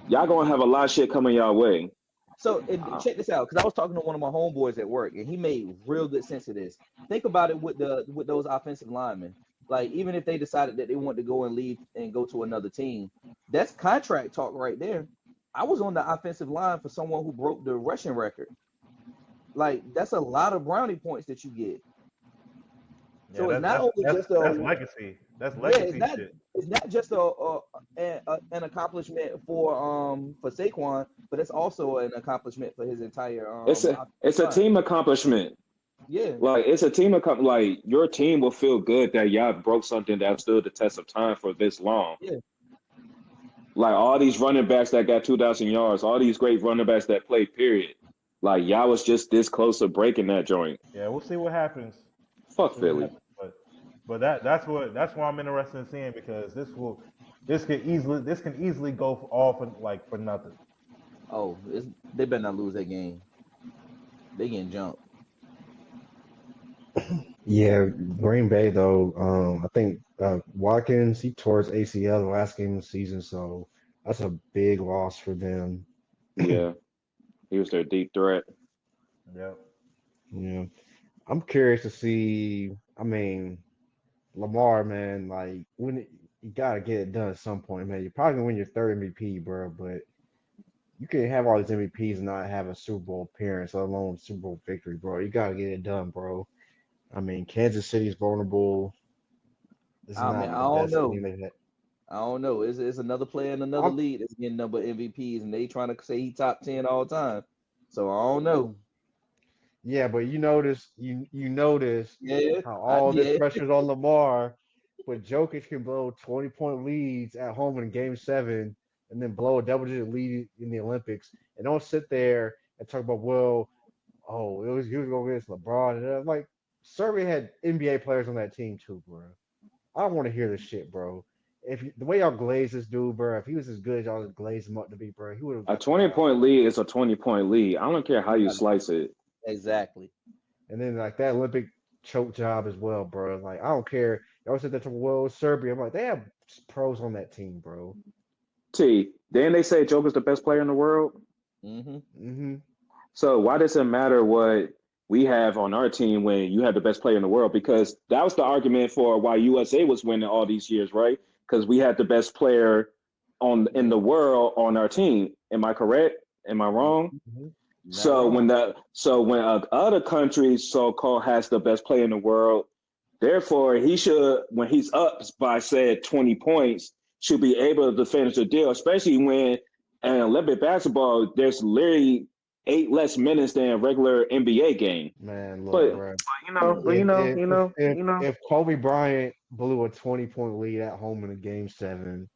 y'all gonna have a lot of shit coming y'all way. So check this out, because I was talking to one of my homeboys at work, and he made real good sense of this. Think about it with those offensive linemen. Like even if they decided that they want to go and leave and go to another team, that's contract talk right there. I was on the offensive line for someone who broke the rushing record. Like that's a lot of brownie points that you get. So it's not only just that's legacy. That's legacy shit. It's not just an accomplishment for Saquon, but it's also an accomplishment for his entire. It's a team accomplishment. Yeah, like it's a team like your team will feel good that y'all broke something that stood the test of time for this long. Yeah. Like all these running backs that got 2,000 yards, all these great running backs that played, period. Like y'all was just this close to breaking that joint. Yeah, we'll see what happens. Fuck Philly. But that's what I'm interested in seeing because this can easily go all for nothing. Oh, they better not lose that game. They getting jumped. Yeah, Green Bay though. I think Watkins he tore his ACL the last game of the season, so that's a big loss for them. Yeah, he was their deep threat. Yep. Yeah, I'm curious to see. I mean, Lamar, man, like you gotta get it done at some point, man. You're probably gonna win your third MVP, bro, but you can have all these MVPs and not have a Super Bowl appearance, let alone Super Bowl victory, bro. You gotta get it done, bro. I mean, Kansas City's vulnerable. This is not the best team they've had. I don't know. It's another player in another league that's getting number MVPs, and they trying to say he top 10 all time. So I don't know. Yeah, but you notice Yeah, how all this yeah. pressure's on Lamar, but Jokic can blow 20-point leads at home in Game 7, and then blow a double-digit lead in the Olympics, and don't sit there and talk about he was going against LeBron, and I'm like, Serbia had NBA players on that team too, bro. I don't want to hear this shit, bro. The way y'all glaze this dude, bro, if he was as good as y'all glazed him up to be, bro, he would have A got the job. 20-point lead is a 20-point lead. I don't care how you slice it. Exactly. And then like that Olympic choke job as well, bro. Like I don't care. Y'all said that to Serbia. I'm like, they have pros on that team, bro. Then they say Joker's the best player in the world. Mm-hmm. So why does it matter what we have on our team when you have the best player in the world? Because that was the argument for why USA was winning all these years, right? Because we had the best player in the world on our team. Am I correct? Am I wrong? Mm-hmm. So when other countries so-called has the best player in the world, therefore he should, when he's up by said 20 points, should be able to finish the deal. Especially when in Olympic basketball, there's literally 8 less minutes than a regular NBA game. Man, look, But bro. But If Kobe Bryant blew a 20-point lead at home in a Game 7,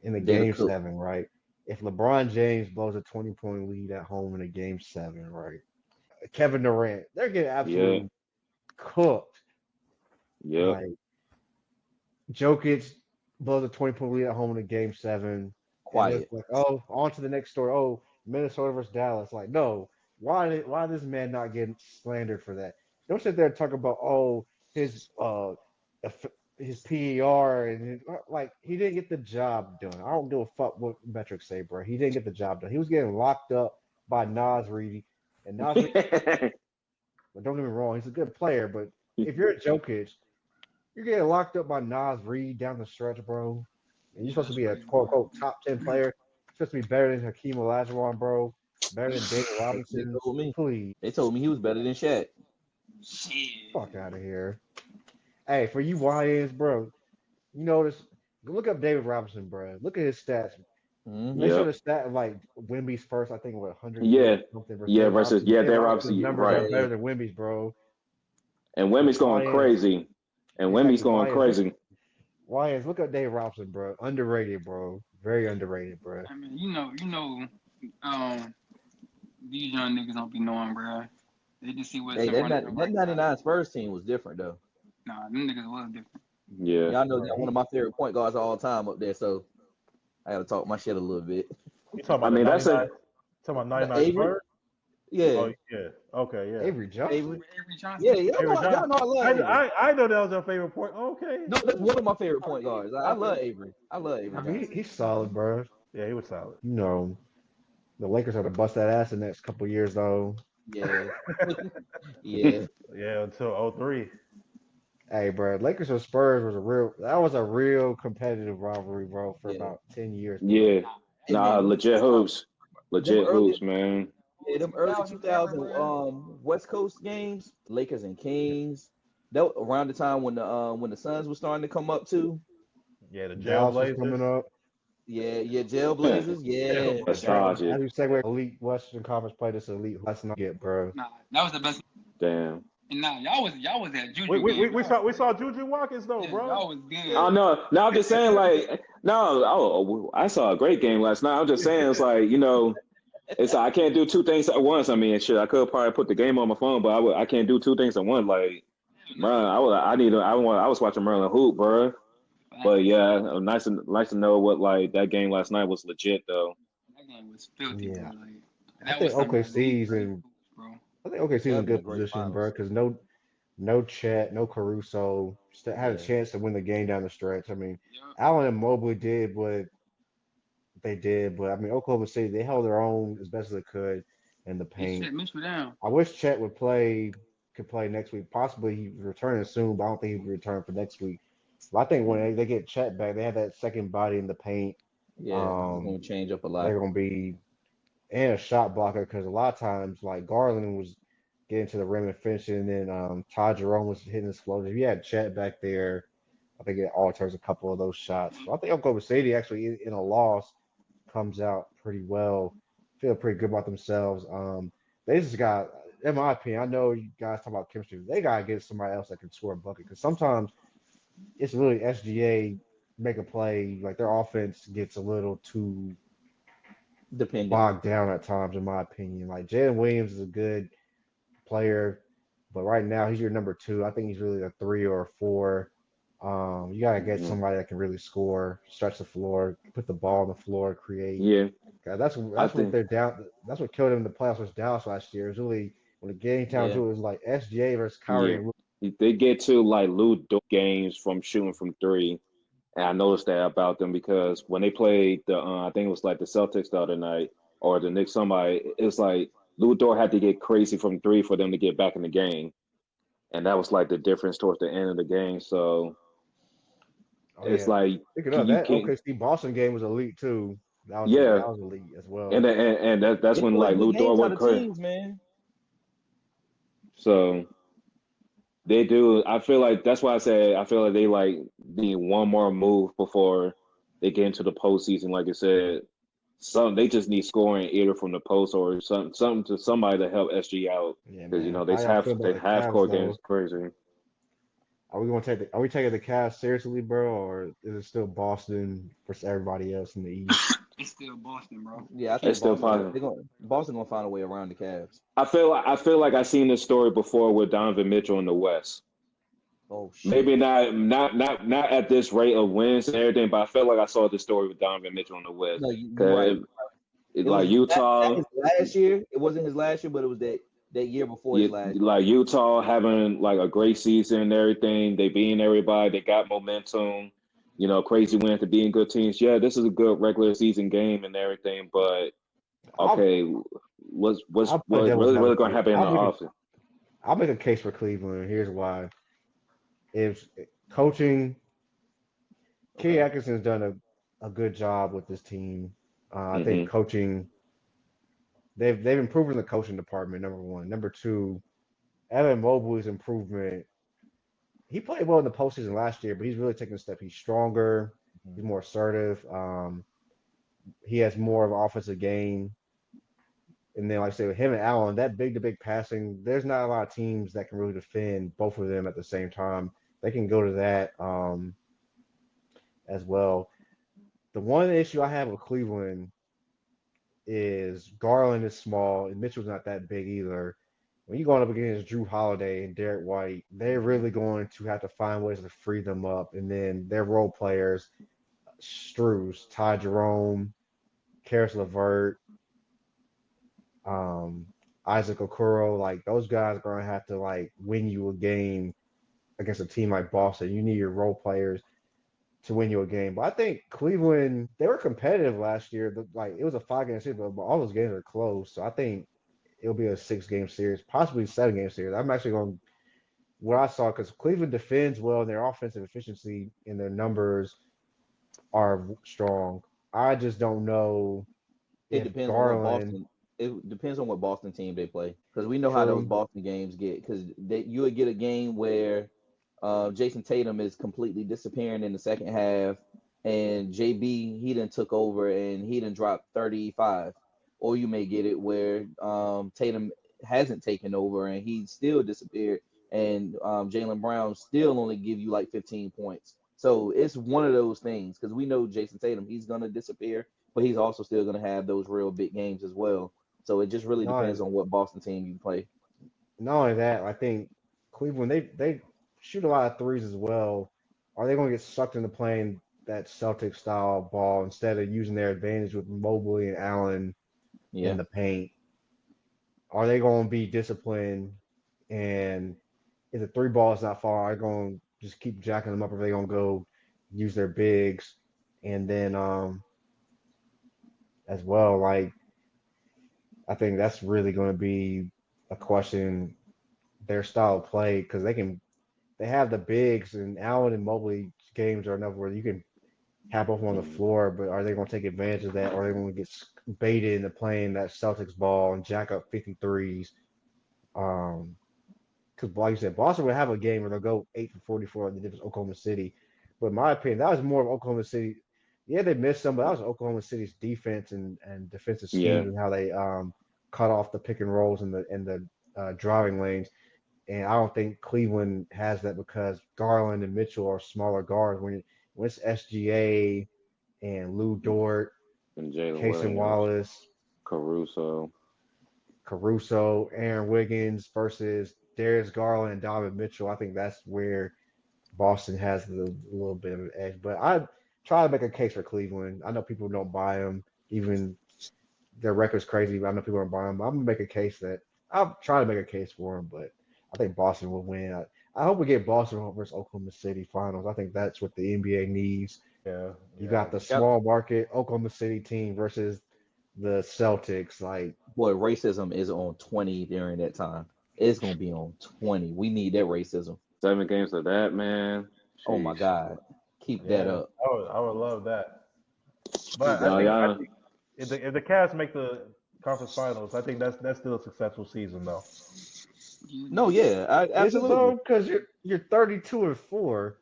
right? If LeBron James blows a 20-point lead at home in a Game 7, right? Kevin Durant, they're getting absolutely cooked. Yeah. Like Jokic blows a 20-point lead at home in a Game 7. Quiet. Like, on to the next story. Oh, Minnesota versus Dallas. Like, no. Why this man not getting slandered for that? Don't sit there and talk about his PER and like he didn't get the job done. I don't give a fuck what metrics say, bro. He didn't get the job done. He was getting locked up by Nas Reed, and Nas Reed. But don't get me wrong, he's a good player. But if you're a Jokic, you're getting locked up by Nas Reed down the stretch, bro. And you're supposed to be a quote unquote top 10 player. You're supposed to be better than Hakeem Olajuwon, bro. Better than David Robinson. Please. They told me he was better than Shaq. Shit. Fuck out of here. Hey, for you YNs, bro, you notice, look up David Robinson, bro. Look at his stats. They showed a stat of like Wemby's first, I think, 100 something versus David Robinson. David Robinson, numbers right. are better than Wemby's, bro. And Wemby's going crazy. YNs, look up David Robinson, bro. Underrated, bro. Very underrated, bro. I mean, these young niggas don't be knowing, bro. They just see what's that 99 Spurs team was different though. Nah, them niggas was different. Yeah. Y'all know that one of my favorite point guards of all time up there, so I gotta talk my shit a little bit. You talking about talking about 99 Spurs? Yeah. Oh yeah. Okay. Yeah. Avery Johnson. Avery Johnson. Yeah. Y'all know I love Avery. I know that was your favorite point. Okay. No, that's one of my favorite point guards. I love Avery. I mean, he's solid, bro. Yeah, he was solid. You know, the Lakers have to bust that ass in the next couple of years, though. Yeah. Yeah. Yeah, until 03. Hey, bro, Lakers or Spurs was a real competitive rivalry, bro, for about 10 years. Bro. Yeah. Nah, legit hoops. Legit hoops, man. Yeah, them early 2000 West Coast games, Lakers and Kings. That was around the time when the Suns were starting to come up too. Yeah, the Jailblazers coming up. Yeah, Jailblazers. Yeah. Nostalgia. How do you segue elite Western Conference play this elite? Let's not get, bro. Nah, that was the best. Damn. And nah, y'all was at Juju. We saw Juju Watkins though, bro. Y'all was good. Oh no, I'm just saying I saw a great game last night. I'm just saying it's like, it's I can't do two things at once. I mean, shit, I could probably put the game on my phone, but I can't do two things at once. Like, bro, I was watching Merlin hoop, bro. But yeah, nice to know what like that game last night was legit though. That game was filthy. Yeah. I think OKC's in good position, bro, because no Chet, no Caruso, still had a chance to win the game down the stretch. I mean, Allen and Mobley did what they did, but I mean, Oklahoma City, they held their own as best as they could in the paint. I wish Chet could play next week. Possibly he's returning soon, but I don't think he'll return for next week. But I think when they get Chet back, they have that second body in the paint. Yeah, it's going to change up a lot. They're going to be and a shot blocker because a lot of times, like Garland was getting to the rim and finishing, and then Todd Jerome was hitting his floaters. If you had Chet back there, I think it alters a couple of those shots. So I think Oklahoma City actually in a loss comes out pretty well, feel pretty good about themselves. They just got, in my opinion, I know you guys talk about chemistry. They gotta get somebody else that can score a bucket because sometimes it's really SGA make a play, like their offense gets a little too Dependent. bogged down at times, in my opinion. Like Jalen Williams is a good player, but right now he's your number two. I think he's really a 3 or a 4. You gotta get Mhm. somebody that can really score, stretch the floor, put the ball on the floor, create. Yeah, That's I what think. they're down. That's what killed them in the playoffs was Dallas last year. It was really when the game down Yeah. to it was like SGA versus Kyrie Yeah, and Luka. they get to like Lou Dort games from shooting from three, and I noticed that about them because when they played the, I think it was like the Celtics the other night or the Knicks, somebody, it's like Lou Dort had to get crazy from three for them to get back in the game, and that was like the difference towards the end of the game. So Oh it's yeah, like speaking of you that, can, OKC Boston game was elite too. yeah, That was elite as and well. that's They when play like good Lou Dort games out went of crazy. teams, man. So they do. I feel like that's why I say I feel like they like need one more move before they get into the postseason. Like I said, they just need scoring either from the post or something to somebody to help SG out Yeah, because man. they How y'all have feel about they the half Cavs court games though? crazy. Are we taking the Cavs seriously, bro, or is it still Boston versus everybody else in the East? It's still Boston, bro. Yeah, I It's think still possible. Boston gonna find a way around the Cavs. I feel like I seen this story before with Donovan Mitchell in the West. Oh shit. Maybe not at this rate of wins and everything, but I feel like I saw this story with Donovan Mitchell in the West No, you're right. because It was like not Utah. his last year. It wasn't his last year, but it was that year before his You, last year. like Utah having like a great season and everything. They beating everybody. They got momentum. Crazy wins to beating good teams. Yeah, this is a good regular season game and everything. But I'll okay, I'll play what devil's really going to advocate. happen in the offseason? I'll make a case for Cleveland. Here's why. If coaching, Kenny Okay. Atkinson's done a good job with this team. I think Hmm. coaching they've improved in the coaching department. Number one, number two, Evan Mobley's improvement. He played well in the postseason last year, but he's really taken a step. He's stronger. He's Mhm. more assertive. He has more of an offensive game. And then, like I said, with him and Allen, that big to big passing, there's not a lot of teams that can really defend both of them at the same time. They can go to that as well. The one issue I have with Cleveland is Garland is small and Mitchell's not that big either. When you're going up against Drew Holiday and Derek White, they're really going to have to find ways to free them up. And then their role players, Struz, Ty Jerome, Karis LeVert, um, Isaac Okoro, like those guys are going to have to like win you a game against a team like Boston. You need your role players to win you a game. But I think Cleveland, they were competitive last year. Like it was a 5-game series, but all those games are close. So I think it'll be a 6-game series, possibly 7-game series. I'm actually going what I saw because Cleveland defends well and their offensive efficiency and their numbers are strong. I just don't know It if depends on what Garland, Boston. It depends on what Boston team they play because we know how those true, Boston games get. Because you would get a game where Jason Tatum is completely disappearing in the second half, and JB he done took over and he done dropped 35. Or you may get it where Tatum hasn't taken over and he still disappeared, and Jalen Brown still only give you like 15 points. So it's one of those things because we know Jason Tatum he's gonna disappear, but he's also still gonna have those real big games as well. So it just really not depends on what Boston team you play. not only that, I think Cleveland they shoot a lot of threes as well. Are they going to get sucked into playing that Celtic style ball instead of using their advantage with Mobley and Allen in Yeah. the paint? Are they going to be disciplined? And if the three ball is not far, are they going to just keep jacking them up, or are they going to go use their bigs? And then as well, like I think that's really going to be a question their style of play because they have the bigs and Allen and Mobley games are enough where you can have both on the floor, but are they going to take advantage of that or are they going to get baited into playing that Celtics ball and jack up 53s? Because like you said, Boston will have a game where they'll go 8 for 44 against Oklahoma City, But in my opinion, that was more of Oklahoma City. Yeah, they missed some, but that was Oklahoma City's defense and defensive Yeah, scheme and how they cut off the pick and rolls and the driving lanes. And I don't think Cleveland has that because Garland and Mitchell are smaller guards. When it's SGA and Lou Dort, and Jalen Casey Williams, Wallace, Caruso. Caruso, Aaron Wiggins versus Darius Garland and Donovan Mitchell, I think that's where Boston has a little bit of an edge. But I try to make a case for Cleveland. I know people don't buy them, even their record's crazy, but I know people don't buy them. But I'm gonna make a case that I'll try to make a case for them, but I think Boston will win. I hope we get Boston versus Oklahoma City finals. I think that's what the NBA needs. Yeah. You got the small market Oklahoma City team versus the Celtics. Like, Boy, racism is on 20 during that time. It's gonna be on 20. We need that racism. 7 games of that, man. Oh my Jeez. God, keep that up. I would love that. But No, I think if the Cavs make the conference finals, I think that's still a successful season though. No, yeah, is it absolutely. though? Because you're 32-4.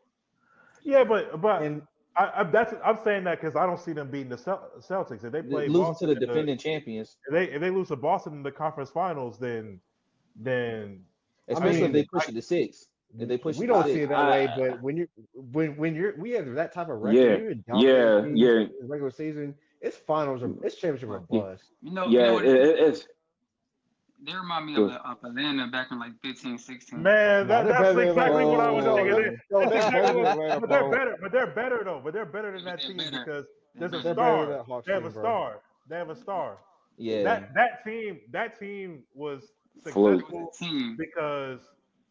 Yeah, but And I'm saying that because I don't see them beating the Celtics. If they play Losing Boston to the defending champions, if they lose to Boston in the conference finals, then especially if mean, they push it to 6. If they push we it to don't 6, see it that way, but when we have that type of record, yeah, you're dominating yeah, teams in the regular season. It's finals or it's championship or bust. You know yeah. what? It's They remind me of Atlanta back in like 15, 16. man, No, they're that's better than exactly what I was no, thinking. no, That's they're exactly better than what, Atlanta, but they're bro. better. But they're better though. But they're better than that They're team better. because there's a They're better than star. that Hawks They have a team, bro. star. They have a star. yeah, That team was Fluke. successful Team. because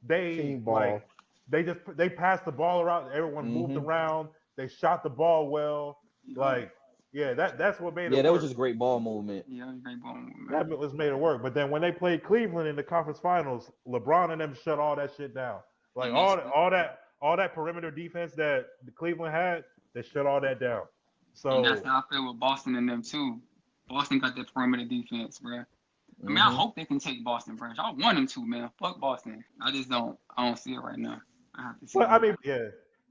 they Team ball. they passed the ball around. Everyone moved around. They shot the ball well. Like that's what made it yeah, that was work. just great ball movement. Yeah, that was a great ball movement. That was made it work. But then when they played Cleveland in the conference finals, LeBron and them shut all that shit down. Like all that perimeter defense that the Cleveland had, they shut all that down. So And that's how I feel with Boston and them too. Boston got that perimeter defense, bro. I mean, I hope they can take Boston, bro. I want them to, man. Fuck Boston. I don't see it right now. I have to see. But I mean, yeah.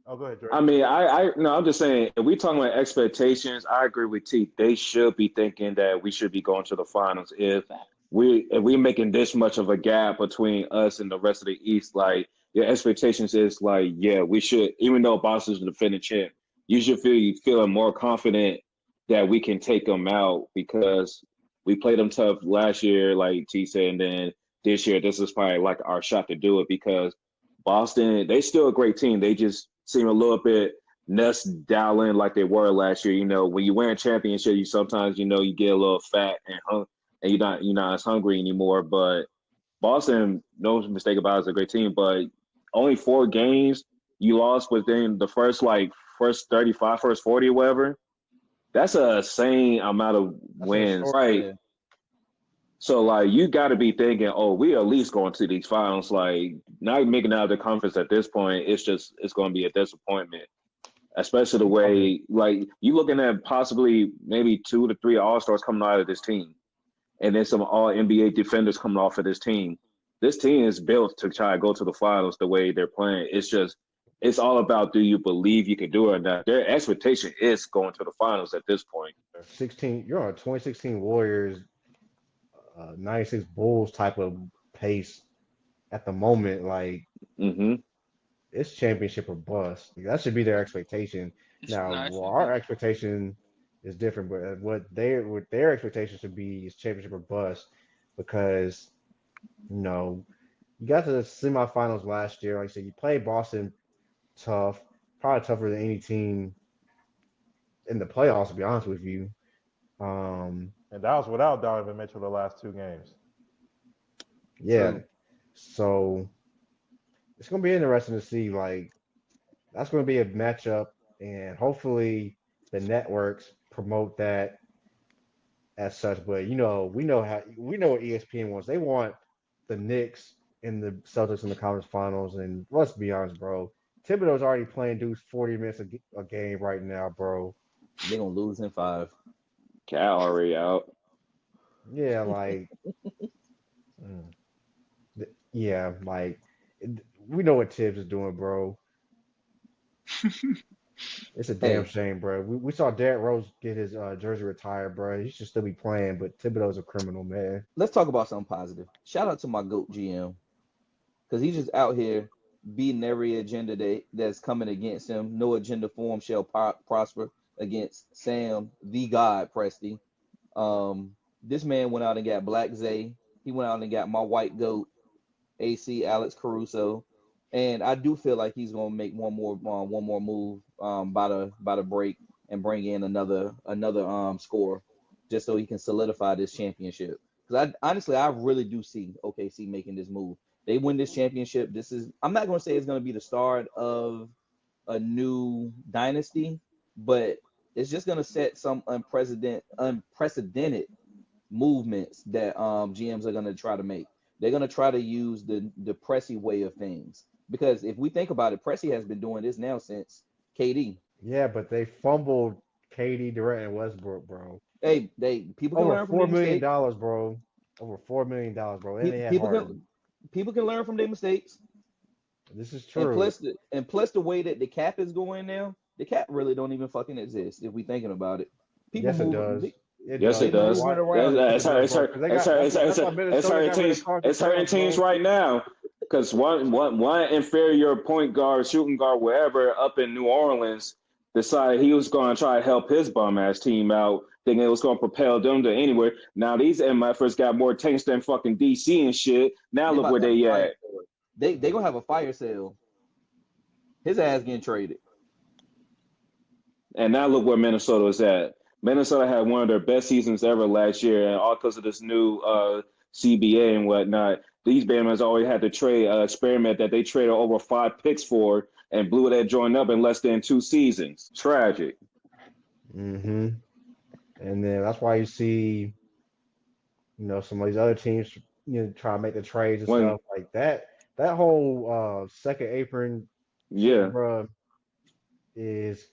Oh, go ahead, Dre. I mean, I'm just saying, if we talking about expectations, I agree with T. They should be thinking that we should be going to the finals. If we making this much of a gap between us and the rest of the East, like your expectations is like, yeah, we should, even though Boston's the defending champ, you should feeling more confident that we can take them out because we played them tough last year, like T said, and then this year, this is probably like our shot to do it because Boston, they still a great team. They just seem a little bit less dialed in like they were last year. You know, when you win a championship, you sometimes you get a little fat and you're not as hungry anymore. But Boston, no mistake about it, is a great team. But only 4 games you lost within the first 35, first 40 or whatever. That's a insane amount of wins, right? Yeah. So like you got to be thinking, oh, we at least going to these finals. Like not making out of the conference at this point, it's going to be a disappointment, especially the way like you looking at possibly maybe 2 to 3 All-Stars coming out of this team, and then some All NBA defenders coming off of this team. This team is built to try to go to the finals the way they're playing. It's all about do you believe you can do it or not. Their expectation is going to the finals at this point. 16. You're on a 2016 Warriors. 96 Bulls type of pace at the moment, like it's championship or bust. That should be their expectation. Now, our expectation is different, but what their expectation should be is championship or bust because you got to the semifinals last year. Like I said, you played Boston tough, probably tougher than any team in the playoffs, to be honest with you. And that was without Donovan Mitchell the last 2 games. Yeah. True. So it's going to be interesting to see. Like, that's going to be a matchup, and hopefully the networks promote that as such. But we know what ESPN wants. They want the Knicks and the Celtics in the conference finals. And let's be honest, bro. Thibodeau's already playing dudes 40 minutes a game right now, bro. They're going to lose in 5. Cal already out. Yeah, like, yeah, like we know what Tibbs is doing, bro. It's a damn Hey, shame, bro. We saw Derrick Rose get his jersey retired, bro. He should still be playing, but Thibodeau's a criminal, man. let's talk about something positive. Shout out to my GOAT GM because he's just out here beating every agenda that's coming against him. No agenda for him shall prosper against Sam the God Presti. This man went out and got Black Zay. He went out and got my white goat, AC Alex Caruso, and I do feel like he's gonna make one more move by the break and bring in another scorer just so he can solidify this championship. Because I really do see OKC making this move. They win this championship. I'm not gonna say it's gonna be the start of a new dynasty, but it's just gonna set some unprecedented movements that GMs are gonna try to make. They're gonna try to use the Pressey way of things because if we think about it, Pressey has been doing this now since KD. Yeah, but they fumbled KD, Durant, and Westbrook, bro. Hey, people can Over learn from $4 their million, mistakes. bro. Over $4 million, bro. And they had People Harden. can learn from their mistakes. This is And true. plus the way that the cap is going now, the cap really don't even fucking exist if we thinking about it. People Yes, it move does. It Yes, does. it people does. moving Why? around. It's hurt. That's why It's Minnesota hurting got rid teams. of Carson It's hurting Towns, teams bro. right now because one inferior point guard, shooting guard, wherever up in New Orleans decided he was going to try to help his bum ass team out, thinking it was going to propel them to anywhere. Now these MFers got more tanks than fucking DC and shit. Now They look about where to have they a fire at. sale. They gonna have a fire sale. His ass getting traded. And now look where Minnesota is at. Minnesota had one of their best seasons ever last year, and all because of this new CBA and whatnot. These Bama's always had to trade experiment that they traded over 5 picks for and blew that joint up in less than 2 seasons. Tragic. Mm-hmm. And then that's why you see, some of these other teams, try to make the trades and When stuff like that. That whole second apron shit, yeah, bro, is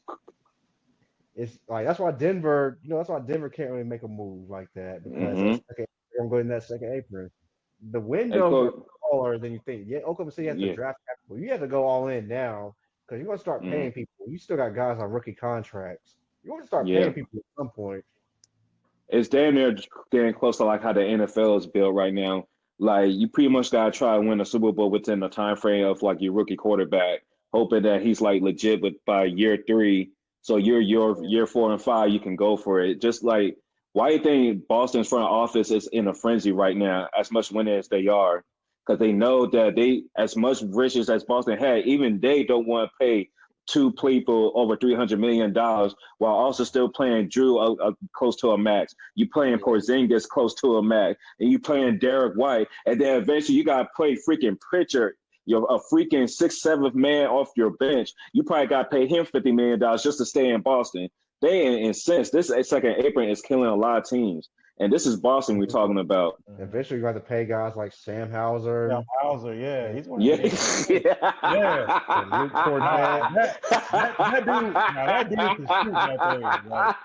it's like that's why Denver can't really make a move like that because mm-hmm. they're gonna go in that second apron. The And windows are smaller than you think. Yeah, Oklahoma City has to yeah, draft capital. You have to go all in now because you're gonna start mm, paying people. You still got guys on rookie contracts. You're gonna start yeah. paying people at some point. It's damn near getting close to like how the NFL is built right now. Like you pretty much gotta try to win a Super Bowl within the time frame of like your rookie quarterback, hoping that he's like legit. But by year 3, so your year 4 and 5, you can go for it. Just like why you think Boston's front office is in a frenzy right now, as much winning as they are, because they know that they as much riches as Boston had, even they don't want to pay 2 people over $300 million while also still playing Drew close to a max. You playing Yeah. Porzingis close to a max, and you playing Derek White, and then eventually you got to play freaking Pritchard. You're a freaking 6th, 7th man off your bench. You probably got to pay him $50 million just to stay in Boston. They incensed. This second apron is killing a lot of teams, and this is Boston we're talking about. Eventually, you got to pay guys like Sam Yeah, Hauser, Hauser, yeah, he's one of Yeah, the yeah. and Luke Cornett. That dude, now that dude can shoot that thing. Like,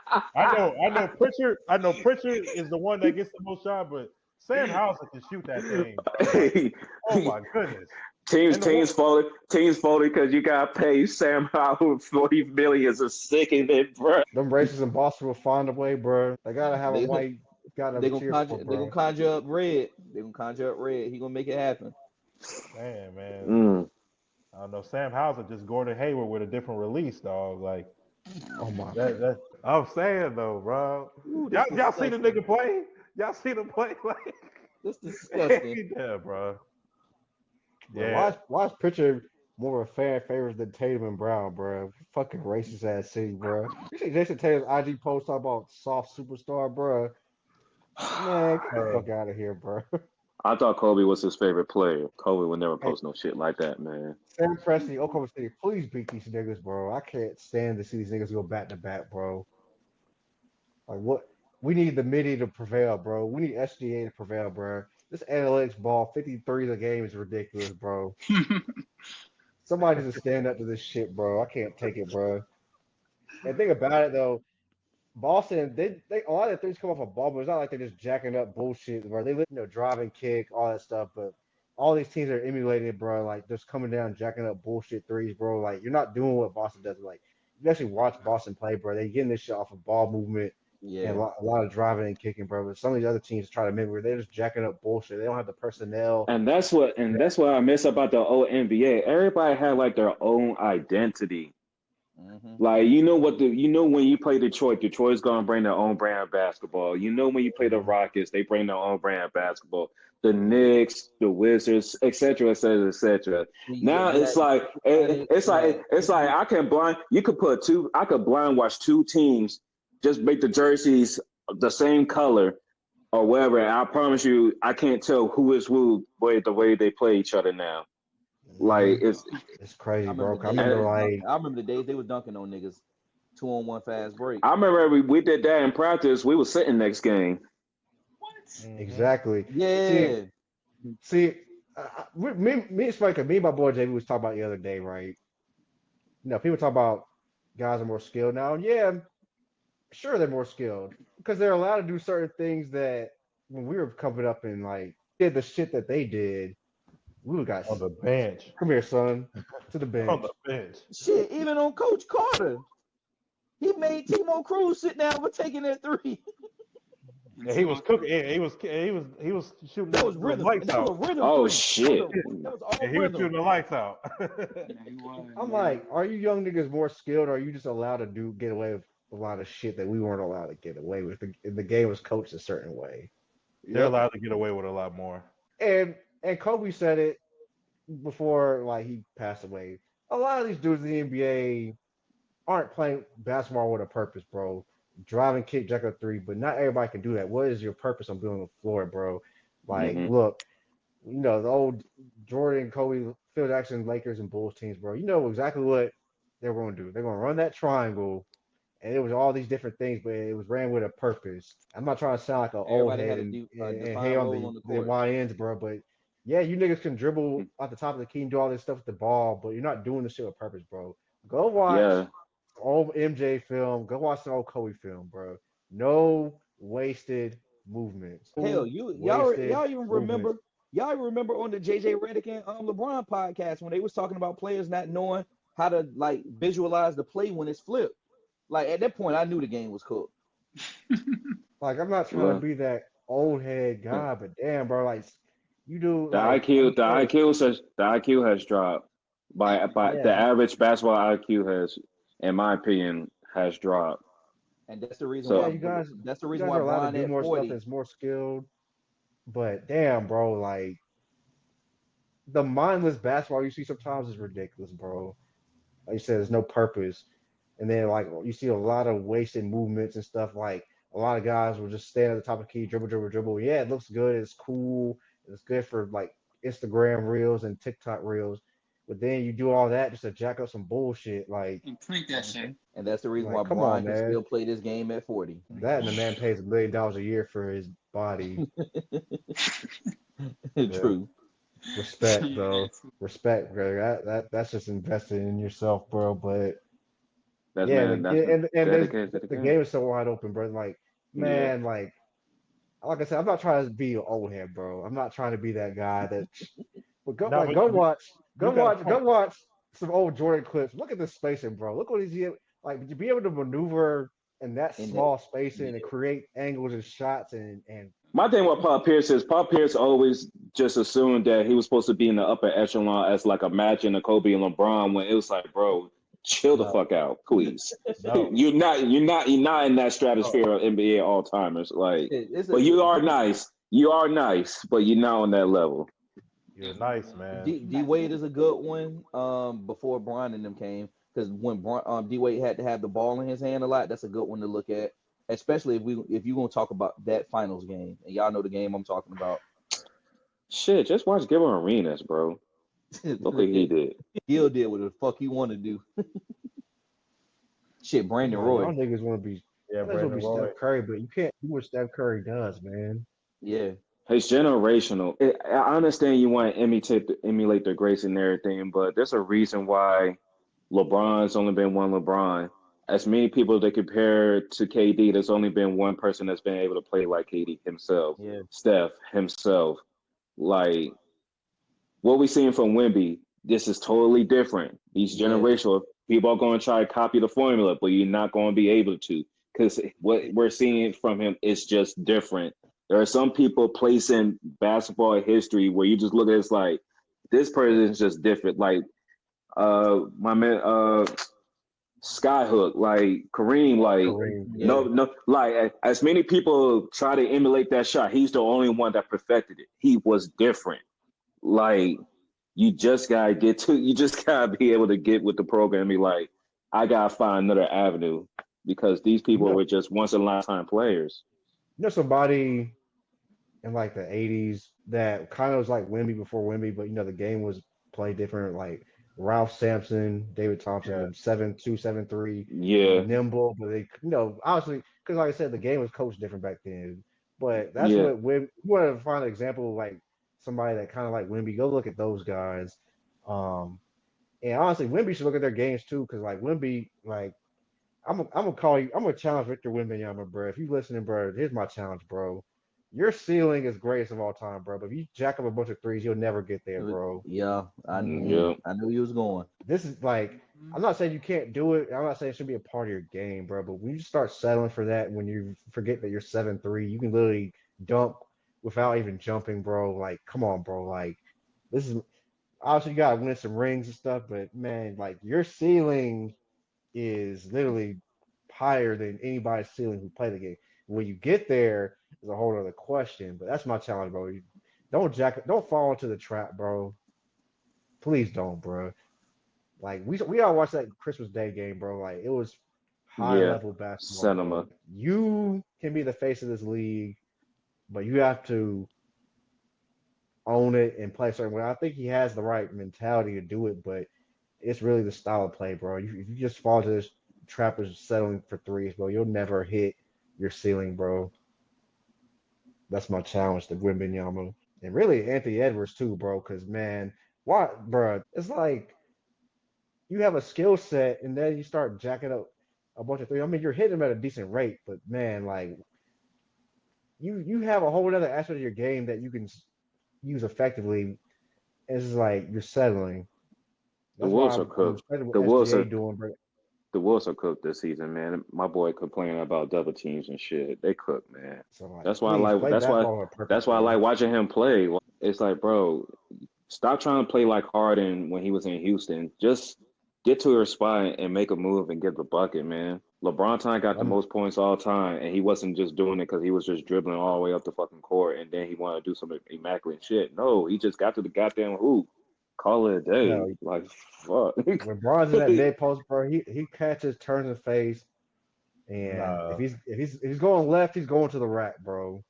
I know Pritchard is the one that gets the most shot, but Sam Hauser can shoot that thing. Bro. Like, oh my goodness. Teams folded because you got to pay Sam Howell $40 million is a sickening, bro. Them races in Boston will find a way, bro. They gotta have a They white guy they to gonna cheer for, conjure they gonna bro. conjure up red. They gonna conjure up red. He gonna make it happen. Man. Mm. I don't know. Sam Hauser just Gordon Hayward with a different release, dog. Like Oh my that I'm saying though, bro. Ooh, Y'all see the nigga play? Y'all see him play? Like That's disgusting. yeah, bro. Bro, Yeah. why is Pritchard more of a fan favorite than Tatum and Brown, bro? Fucking racist ass city, bro. You see Jason Tatum's IG post talk about soft superstar, bro? Man, get the fuck out of here, bro. I thought Kobe was his favorite player. Kobe would never Hey, post no shit like that, man. Sam Presti, Oklahoma City, please beat these niggas, bro. I can't stand to see these niggas go back to back, bro. Like what? We need the MIDI to prevail, bro. We need SGA to prevail, bro. This analytics ball, 53 a game is ridiculous, bro. Somebody needs to stand up to this shit, bro. I can't take it, bro. And think about it though, Boston, they a lot of things come off a ball, but it's not like they're just jacking up bullshit, bro. They drive and kick, all that stuff, but all these teams are emulating it, bro. Like just coming down, jacking up bullshit threes, bro. Like you're not doing what Boston does. Like you actually watch Boston play, bro, they getting this shit off of ball movement and Yeah. a lot of driving and kicking, bro. But some of these other teams try to mimic, they're just jacking up bullshit. They don't have the personnel. And that's what I miss about the old NBA. Everybody had like their own identity. Like when you play Detroit's gonna bring their own brand of basketball. When you play the Rockets, they bring their own brand of basketball. The Knicks, the Wizards, etc., etc., etc. Now it's like I can blind. You could put two. I could blind watch two teams, just make the jerseys the same color or whatever. And I promise you, I can't tell who is who the way they play each other now. Like it's crazy, bro. I remember the days they were dunking on niggas 2-on-1 fast break. I remember we did that in practice. We were sitting next game. What? Exactly. Yeah. See, me and my boy JB was talking about the other day, right? People talk about guys are more skilled now. Yeah, sure they're more skilled because they're allowed to do certain things that when we were coming up and like did the shit that they did, we got on the bench. Come here, son, to the bench. On the bench. Shit, even on Coach Carter, he made Timo Cruz sit down for taking that three. Yeah, he was cooking. Yeah, he was shooting. That was rhythm. Lights out. Oh shit! That was all he was shooting the lights out. I'm like, are you young niggas more skilled, or are you just allowed to get away with a lot of shit that we weren't allowed to get away with? The game was coached a certain way. They're allowed to get away with a lot more. And Kobe said it before, like he passed away. A lot of these dudes in the NBA aren't playing basketball with a purpose, bro. Driving, kick, jack up three, but not everybody can do that. What is your purpose on being on the floor, bro? Like, look, the old Jordan, Kobe, Phil Jackson, Lakers, and Bulls teams, bro. You know exactly what they're going to do. They're going to run that triangle, and it was all these different things, but it was ran with a purpose. I'm not trying to sound like an old head and hey on the YNs, bro, but yeah, you niggas can dribble at the top of the key and do all this stuff with the ball, but you're not doing this shit with purpose, bro. Go watch old MJ film. Go watch the old Kobe film, bro. No wasted movements. Hell, y'all even remember? Y'all remember on the JJ Redick and LeBron podcast when they was talking about players not knowing how to like visualize the play when it's flipped? Like at that point, I knew the game was cooked. Like I'm not trying to be that old head guy, but damn, bro, like you do. The IQ has dropped. By the average basketball IQ has, in my opinion, has dropped. And that's the reason why that's the reason why Brian do more 40 stuff that's more skilled. But damn, bro, like the mindless basketball you see sometimes is ridiculous, bro. Like you said, there's no purpose. And then like you see a lot of wasted movements and stuff. Like a lot of guys will just stand at the top of the key, dribble. Yeah, it looks good, it's cool, it's good for like Instagram reels and TikTok reels. But then you do all that just to jack up some bullshit, like and tweak that shit. And that's the reason why Brian can still play this game at 40. That and the man pays $1 million a year for his body. True. Respect, though. Respect, Greg. That's just invested in yourself, bro. But the game is so wide open, bro. Like, man, like I said, I'm not trying to be an old head, bro. I'm not trying to be that guy that. But go watch some old Jordan clips. Look at the spacing, bro. Look what he's like. To be able to maneuver in that small spacing and create angles and shots and. My thing with Paul Pierce is Paul Pierce always just assumed that he was supposed to be in the upper echelon as like a match in a Kobe and LeBron when it was like, bro, chill the fuck out, please. You're not in that stratosphere of NBA all timers. Like, but you are nice. You are nice, but you're not on that level. You're nice, man. D Wade is a good one. Before Bron and them came, because when D Wade had to have the ball in his hand a lot, that's a good one to look at. Especially if you're gonna talk about that finals game, and y'all know the game I'm talking about. Shit, just watch Gilbert Arenas, bro. Look what he did. Gil did what the fuck he want to do. Shit, Brandon Roy. I think it's want to be Steph Curry, but you can't do what Steph Curry does, man. Yeah. It's generational. I understand you want to emulate the greats and everything, but there's a reason why LeBron's only been one LeBron. As many people they compare to KD, there's only been one person that's been able to play like KD himself. Yeah. Steph himself. Like what we seeing from Wemby, this is totally different. He's generational. People are going to try to copy the formula, but you're not going to be able to because what we're seeing from him is just different. There are some people placing basketball history where you just look at it, it's like this person is just different. Like my man Skyhook, like Kareem, like Kareem, no, like as many people try to emulate that shot, he's the only one that perfected it. He was different. Like you just gotta be able to get with the program and be like, I gotta find another avenue because these you people know, were just once in a lifetime players. somebody in like the '80s that kind of was like Wemby before Wemby, but the game was played different. Like Ralph Sampson, David Yeah. Thompson, 7'2", 7'3", Yeah, nimble, but they, obviously, because like I said, the game was coached different back then. But that's yeah, what Wemby. You want to find an example of like somebody that kind of like Wemby. Go look at those guys. Um, and honestly, Wemby should look at their games too, because like Wemby, like I'm gonna call you. I'm gonna challenge Victor Wembanyama, bro. If you listening, bro, here's my challenge, bro. Your ceiling is greatest of all time, bro. But if you jack up a bunch of threes, you'll never get there, bro. Yeah, I yeah. knew he was going. This is like, I'm not saying you can't do it. I'm not saying it should be a part of your game, bro. But when you start settling for that, when you forget that you're 7'3", you can literally dunk without even jumping, bro. Like, come on, bro. Like, this is obviously you gotta win some rings and stuff, but man, like your ceiling is literally higher than anybody's ceiling who play the game. When you get there, is a whole other question. But that's my challenge, bro. Don't fall into the trap, bro. Please don't, bro. Like we all watched that Christmas Day game, bro. Like it was high Yeah, level basketball, cinema. bro. You can be the face of this league, but you have to own it and play a certain way. I think he has the right mentality to do it, but it's really the style of play, bro. If you just fall to this trap of settling for threes, bro, you'll never hit your ceiling, bro. That's my challenge to Wembanyama. And really Anthony Edwards too, bro, because man, why bro, it's like you have a skill set and then you start jacking up a bunch of threes. I mean, you're hitting them at a decent rate, but man, like you have a whole other aspect of your game that you can use effectively. It's like you're settling. The That's why Wolves are I'm cooked. excited what The Wolves SGA are doing, bro. the Wolves are cooked this season, man. My boy complaining about double teams and shit. They cooked, man. So like, That's why I please like. play That's why. basketball on purpose, That's why I bro. like watching him play. It's like, bro, stop trying to play like Harden when he was in Houston. Just get to your spot and make a move and get the bucket, man. LeBron time got the I'm, most points all time, and he wasn't just doing it because he was just dribbling all the way up the fucking court, and then he wanted to do some immaculate shit. No, he just got to the goddamn hoop. Call it a day. no, Like, fuck. when Bron's in that mid post, bro, he catches, turns his face, and if Nah. he's going left, he's going to the rack, bro.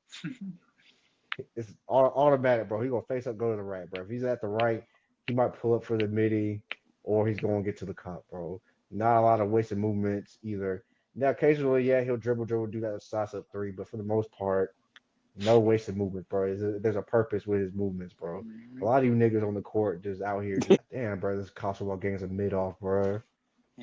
It's automatic, bro. He's gonna face up, go to the rack, bro. If he's at the right, he might pull up for the midi, or he's gonna get to the cup, bro. Not a lot of wasted movements either. Now, occasionally, yeah, he'll dribble, do that size up three, but for the most part, no wasted movement, bro. There's a purpose with his movements, bro. A lot of you niggas on the court just out here, just damn, bro. This basketball game's a mid off, bro.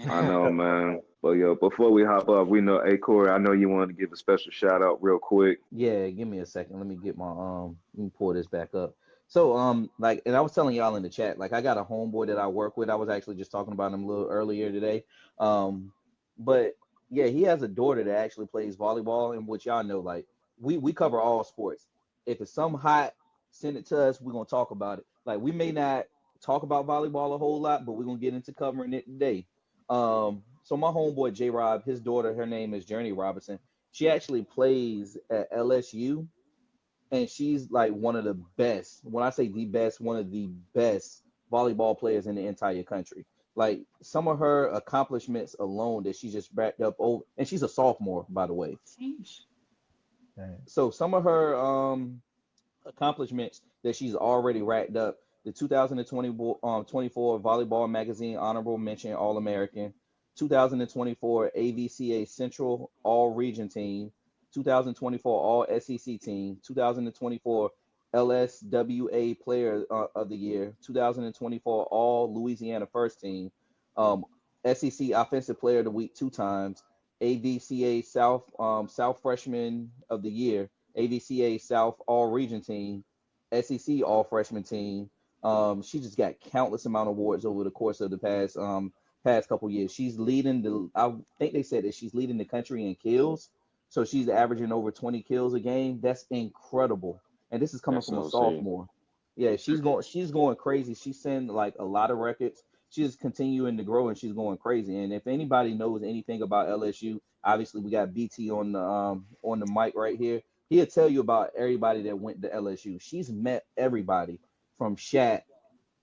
I know, man. But yo, before we hop up, we know, hey Corey, I know you wanted to give a special shout out real quick. Yeah, give me a second. Let me get my let me pull this back up. So like, and I was telling y'all in the chat, like I got a homeboy that I work with. I was actually just talking about him a little earlier today. But yeah, he has a daughter that actually plays volleyball, and which y'all know, like we cover all sports. If it's some hot, send it to us. We're gonna talk about it. Like we may not talk about volleyball a whole lot, but we're gonna get into covering it today. So my homeboy J Rob, his daughter, her name is Jurnee Robinson. She actually plays at LSU, and she's like one of the best. When I say the best, one of the best volleyball players in the entire country. Like some of her accomplishments alone that she just racked up over, and she's a sophomore, by the way. So some of her accomplishments that she's already racked up: the 2024 Volleyball Magazine Honorable Mention All American, 2024 AVCA Central All Region Team, 2024 All SEC Team, 2024 LSWA Player of the Year, 2024 All Louisiana First Team, um, SEC Offensive Player of the Week 2 times, AVCA South Freshman of the Year, AVCA South All Region Team, SEC All Freshman Team. She just got countless amount of awards over the course of the past past couple years. She's leading the. I think they said that she's leading the country in kills. So she's averaging over 20 kills a game. That's incredible. And this is coming That's from a so sick. sophomore. Yeah, she's going crazy. She's setting like a lot of records. She's continuing to grow and she's going crazy. And if anybody knows anything about LSU, obviously we got BT on the mic right here. He'll tell you about everybody that went to LSU. She's met everybody from Shaq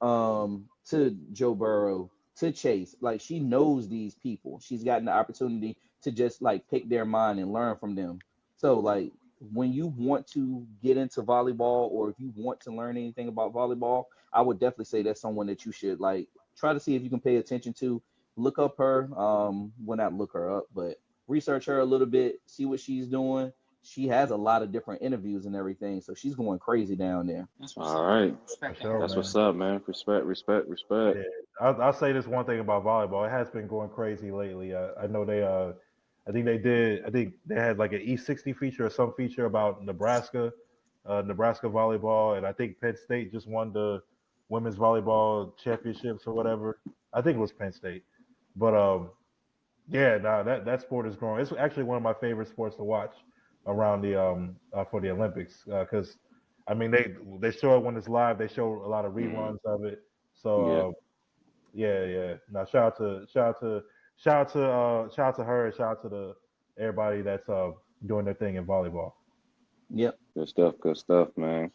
to Joe Burrow to Chase. Like she knows these people. She's gotten the opportunity to just like pick their mind and learn from them. So like when you want to get into volleyball or if you want to learn anything about volleyball, I would definitely say that's someone that you should like try to see if you can pay attention to. Look up her, well not look her up, but research her a little bit, see what she's doing. She has a lot of different interviews and everything, so she's going crazy down there. All right. Sure, That's man. what's up, man. Respect. Yeah, I'll say this one thing about volleyball. It has been going crazy lately. I know I think they had like an E60 feature or some feature about Nebraska volleyball, and I think Penn State just won the women's volleyball championships or whatever. I think it was Penn State, but yeah, that sport is growing. It's actually one of my favorite sports to watch around the for the Olympics because I mean they show it when it's live. They show a lot of reruns of it. So yeah. Now shout out to her, and shout out to everybody that's doing their thing in volleyball. Yep. Good stuff, man.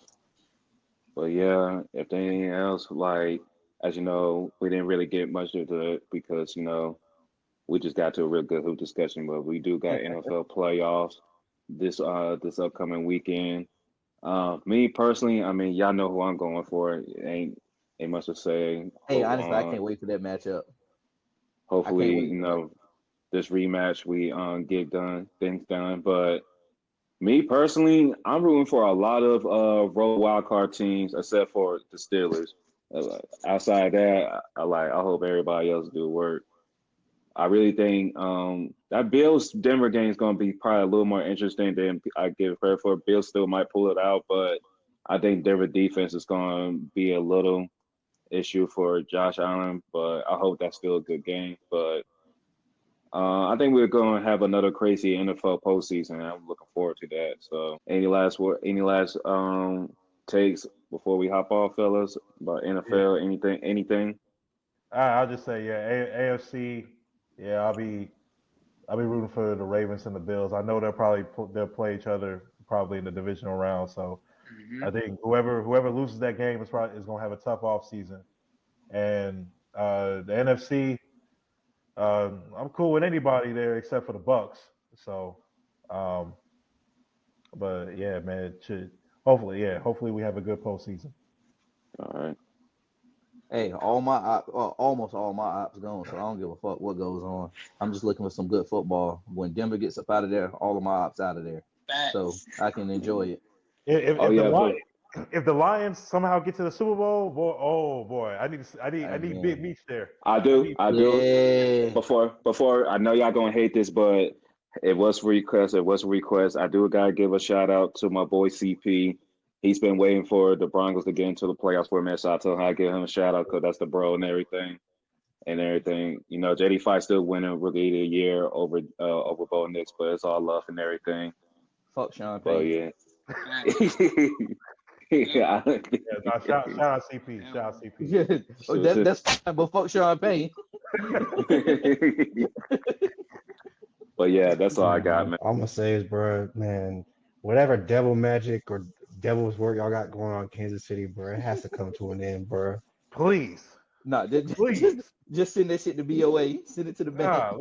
But yeah, if there anything else, like as you know, we didn't really get much into it because we just got to a real good hoop discussion. But we do got NFL playoffs this upcoming weekend. Me personally, I mean, y'all know who I'm going for. Ain't much to say. Hey, honestly, I can't wait for that matchup. Hopefully, this rematch we get things done. But me personally, I'm rooting for a lot of road wildcard teams, except for the Steelers. Outside that, I hope everybody else do work. I really think that Bills Denver game is going to be probably a little more interesting than I give credit for. Bills still might pull it out, but I think Denver defense is going to be a little issue for Josh Allen. But I hope that's still a good game. But I think we're going to have another crazy NFL postseason. I'm looking forward to that. So, any last takes before we hop off, fellas, about NFL? Yeah. Anything? I'll just say, AFC. Yeah, I'll be rooting for the Ravens and the Bills. I know they'll play each other probably in the divisional round. So I think whoever loses that game is going to have a tough off season. And the NFC, I'm cool with anybody there except for the Bucks. So, but yeah, man, hopefully we have a good postseason. All right. Hey, almost all my ops gone, so I don't give a fuck what goes on. I'm just looking for some good football. When Denver gets up out of there, all of my ops out of there, so I can enjoy it. If the Lions somehow get to the Super Bowl, boy, I need Big Meech there. I do. Yeah. Before I know y'all gonna hate this, but it was a request. I do gotta give a shout out to my boy CP. He's been waiting for the Broncos to get into the playoffs for a minute, so I told him I'd give him a shout out because that's the bro and everything. JD Fight still winning Rookie of the Year over Bo Nix, but it's all love and everything. Fuck Sean Payton. Yeah. Shout out CP. Shout out CP. Yeah, that's fine, but fuck Sean Payton. But yeah, that's all I got, man. All I'm gonna say is, bro, man, whatever devil magic or devil's work y'all got going on in Kansas City, bro, it has to come to an end, bro. Please. No, just send that shit to BOA. Send it to the bank.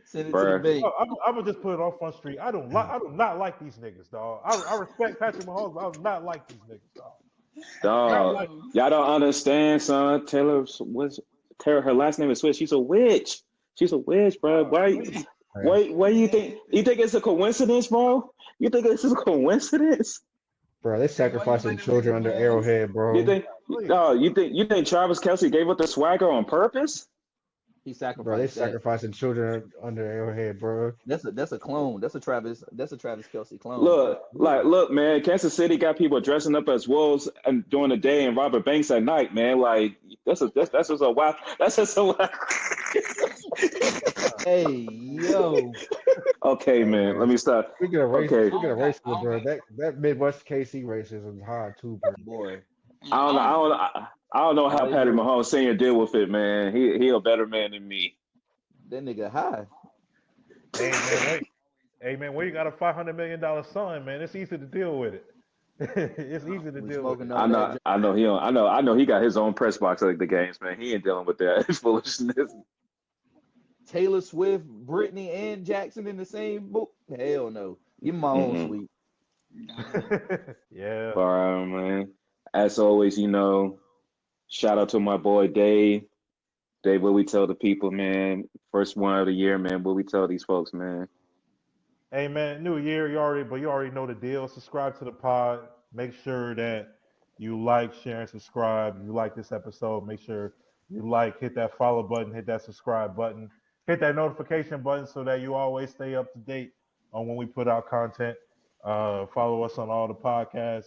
Send it to the bank. I'm gonna just put it on Front Street. I do not like these niggas, dog. I respect Patrick Mahomes, but I do not like these niggas, dog. Dog, y'all don't understand, son. Taylor, her last name is Swift. She's a witch. Bro. Why you think it's a coincidence, bro? You think it's a coincidence? Bro, they sacrificing children under Arrowhead, bro. You think Travis Kelce gave up the swagger on purpose? He sacrificed. Bro, they sacrificing children under Arrowhead, bro. That's a clone. That's a Travis Kelce clone. Look, man. Kansas City got people dressing up as wolves and during the day and robbing banks at night, man. Like that's just a wild. Hey, yo. Okay, man. Let me stop. Speaking of race, Okay. speaking of racism, bro, that Midwest KC racism is hard too, bro. Boy. I don't know how All they Patrick do- Mahomes Senior deal with it, man. He a better man than me. That nigga high. Hey man, wait. Hey man, where you got a $500 million son, man? It's easy to deal with it. It's easy to We deal with smoking it. on that. I know he don't, I know he got his own press box like the games, man. He ain't dealing with that foolishness. Taylor Swift, Britney, and Jackson in the same book. Hell no. Give me my own Mm-mm. suite. Yeah. All right, man. As always, you know, shout out to my boy Dave. Dave, what we tell the people, man? First one of the year, man. What we tell these folks, man? Hey man, new year, you already know the deal. Subscribe to the pod. Make sure that you like, share, and subscribe. If you like this episode, make sure you like, hit that follow button, hit that subscribe button, hit that notification button so that you always stay up to date on when we put out content. Follow us on all the podcast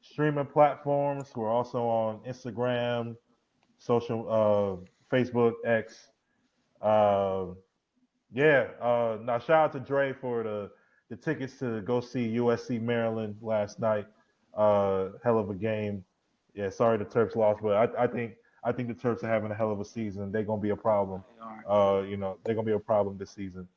streaming platforms. We're also on Instagram, Facebook, X. Now shout out to Dre for the tickets to go see USC Maryland last night. Hell of a game. Yeah, sorry the Terps lost, but I think the Terps are having a hell of a season. They're gonna be a problem. They're gonna be a problem this season.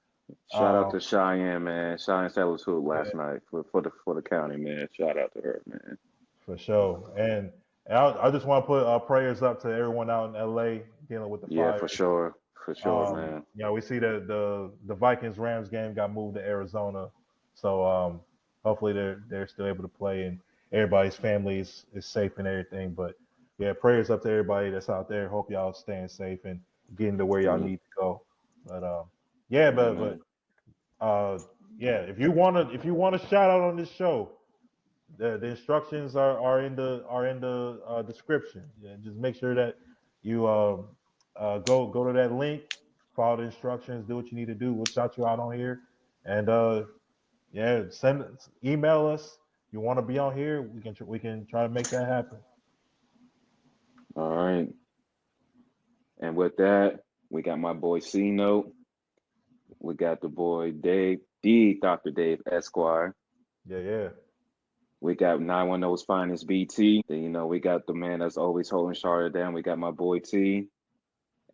Shout out to Cheyenne, man. Cheyenne Sellers hoop last night for the county, man. Shout out to her, man. For sure. And I just want to put prayers up to everyone out in LA dealing with the fire. Yeah, for sure, man. Yeah, we see that the Vikings Rams game got moved to Arizona, so hopefully they're still able to play and everybody's family is safe and everything. But yeah, prayers up to everybody that's out there. Hope y'all staying safe and getting to where y'all need to go. But if you want a shout out on this show, the instructions are in the description. Yeah, just make sure that you go to that link, follow the instructions, do what you need to do. We'll shout you out on here, and email us. You want to be on here? We can try to make that happen. All right. And with that, we got my boy C Note. We got the boy Dave, the Dr. Dave Esquire. Yeah. We got 910's finest BT. Then, we got the man that's always holding Charlotte down. We got my boy T.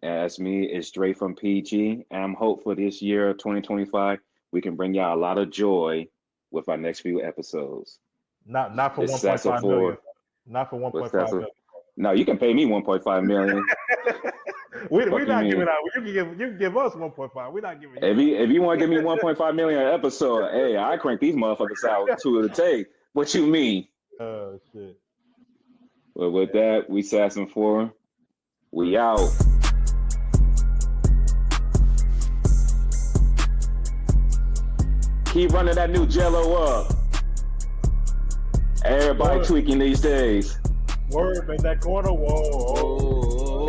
And that's me. It's Dre from PG. And I'm hopeful this year, 2025, we can bring y'all a lot of joy with our next few episodes. Not for 1.5 million. Not for 1.5 million. No, you can pay me 1.5 million. We're not giving out. You can give us 1.5. We're not giving. If you want to give me 1.5 million an episode, hey, I crank these motherfuckers out to the tape. What you mean? Oh shit. Well, with that, we Assassin 4. We out. Keep running that new Jello up. Everybody tweaking these days. Word in that corner. Whoa.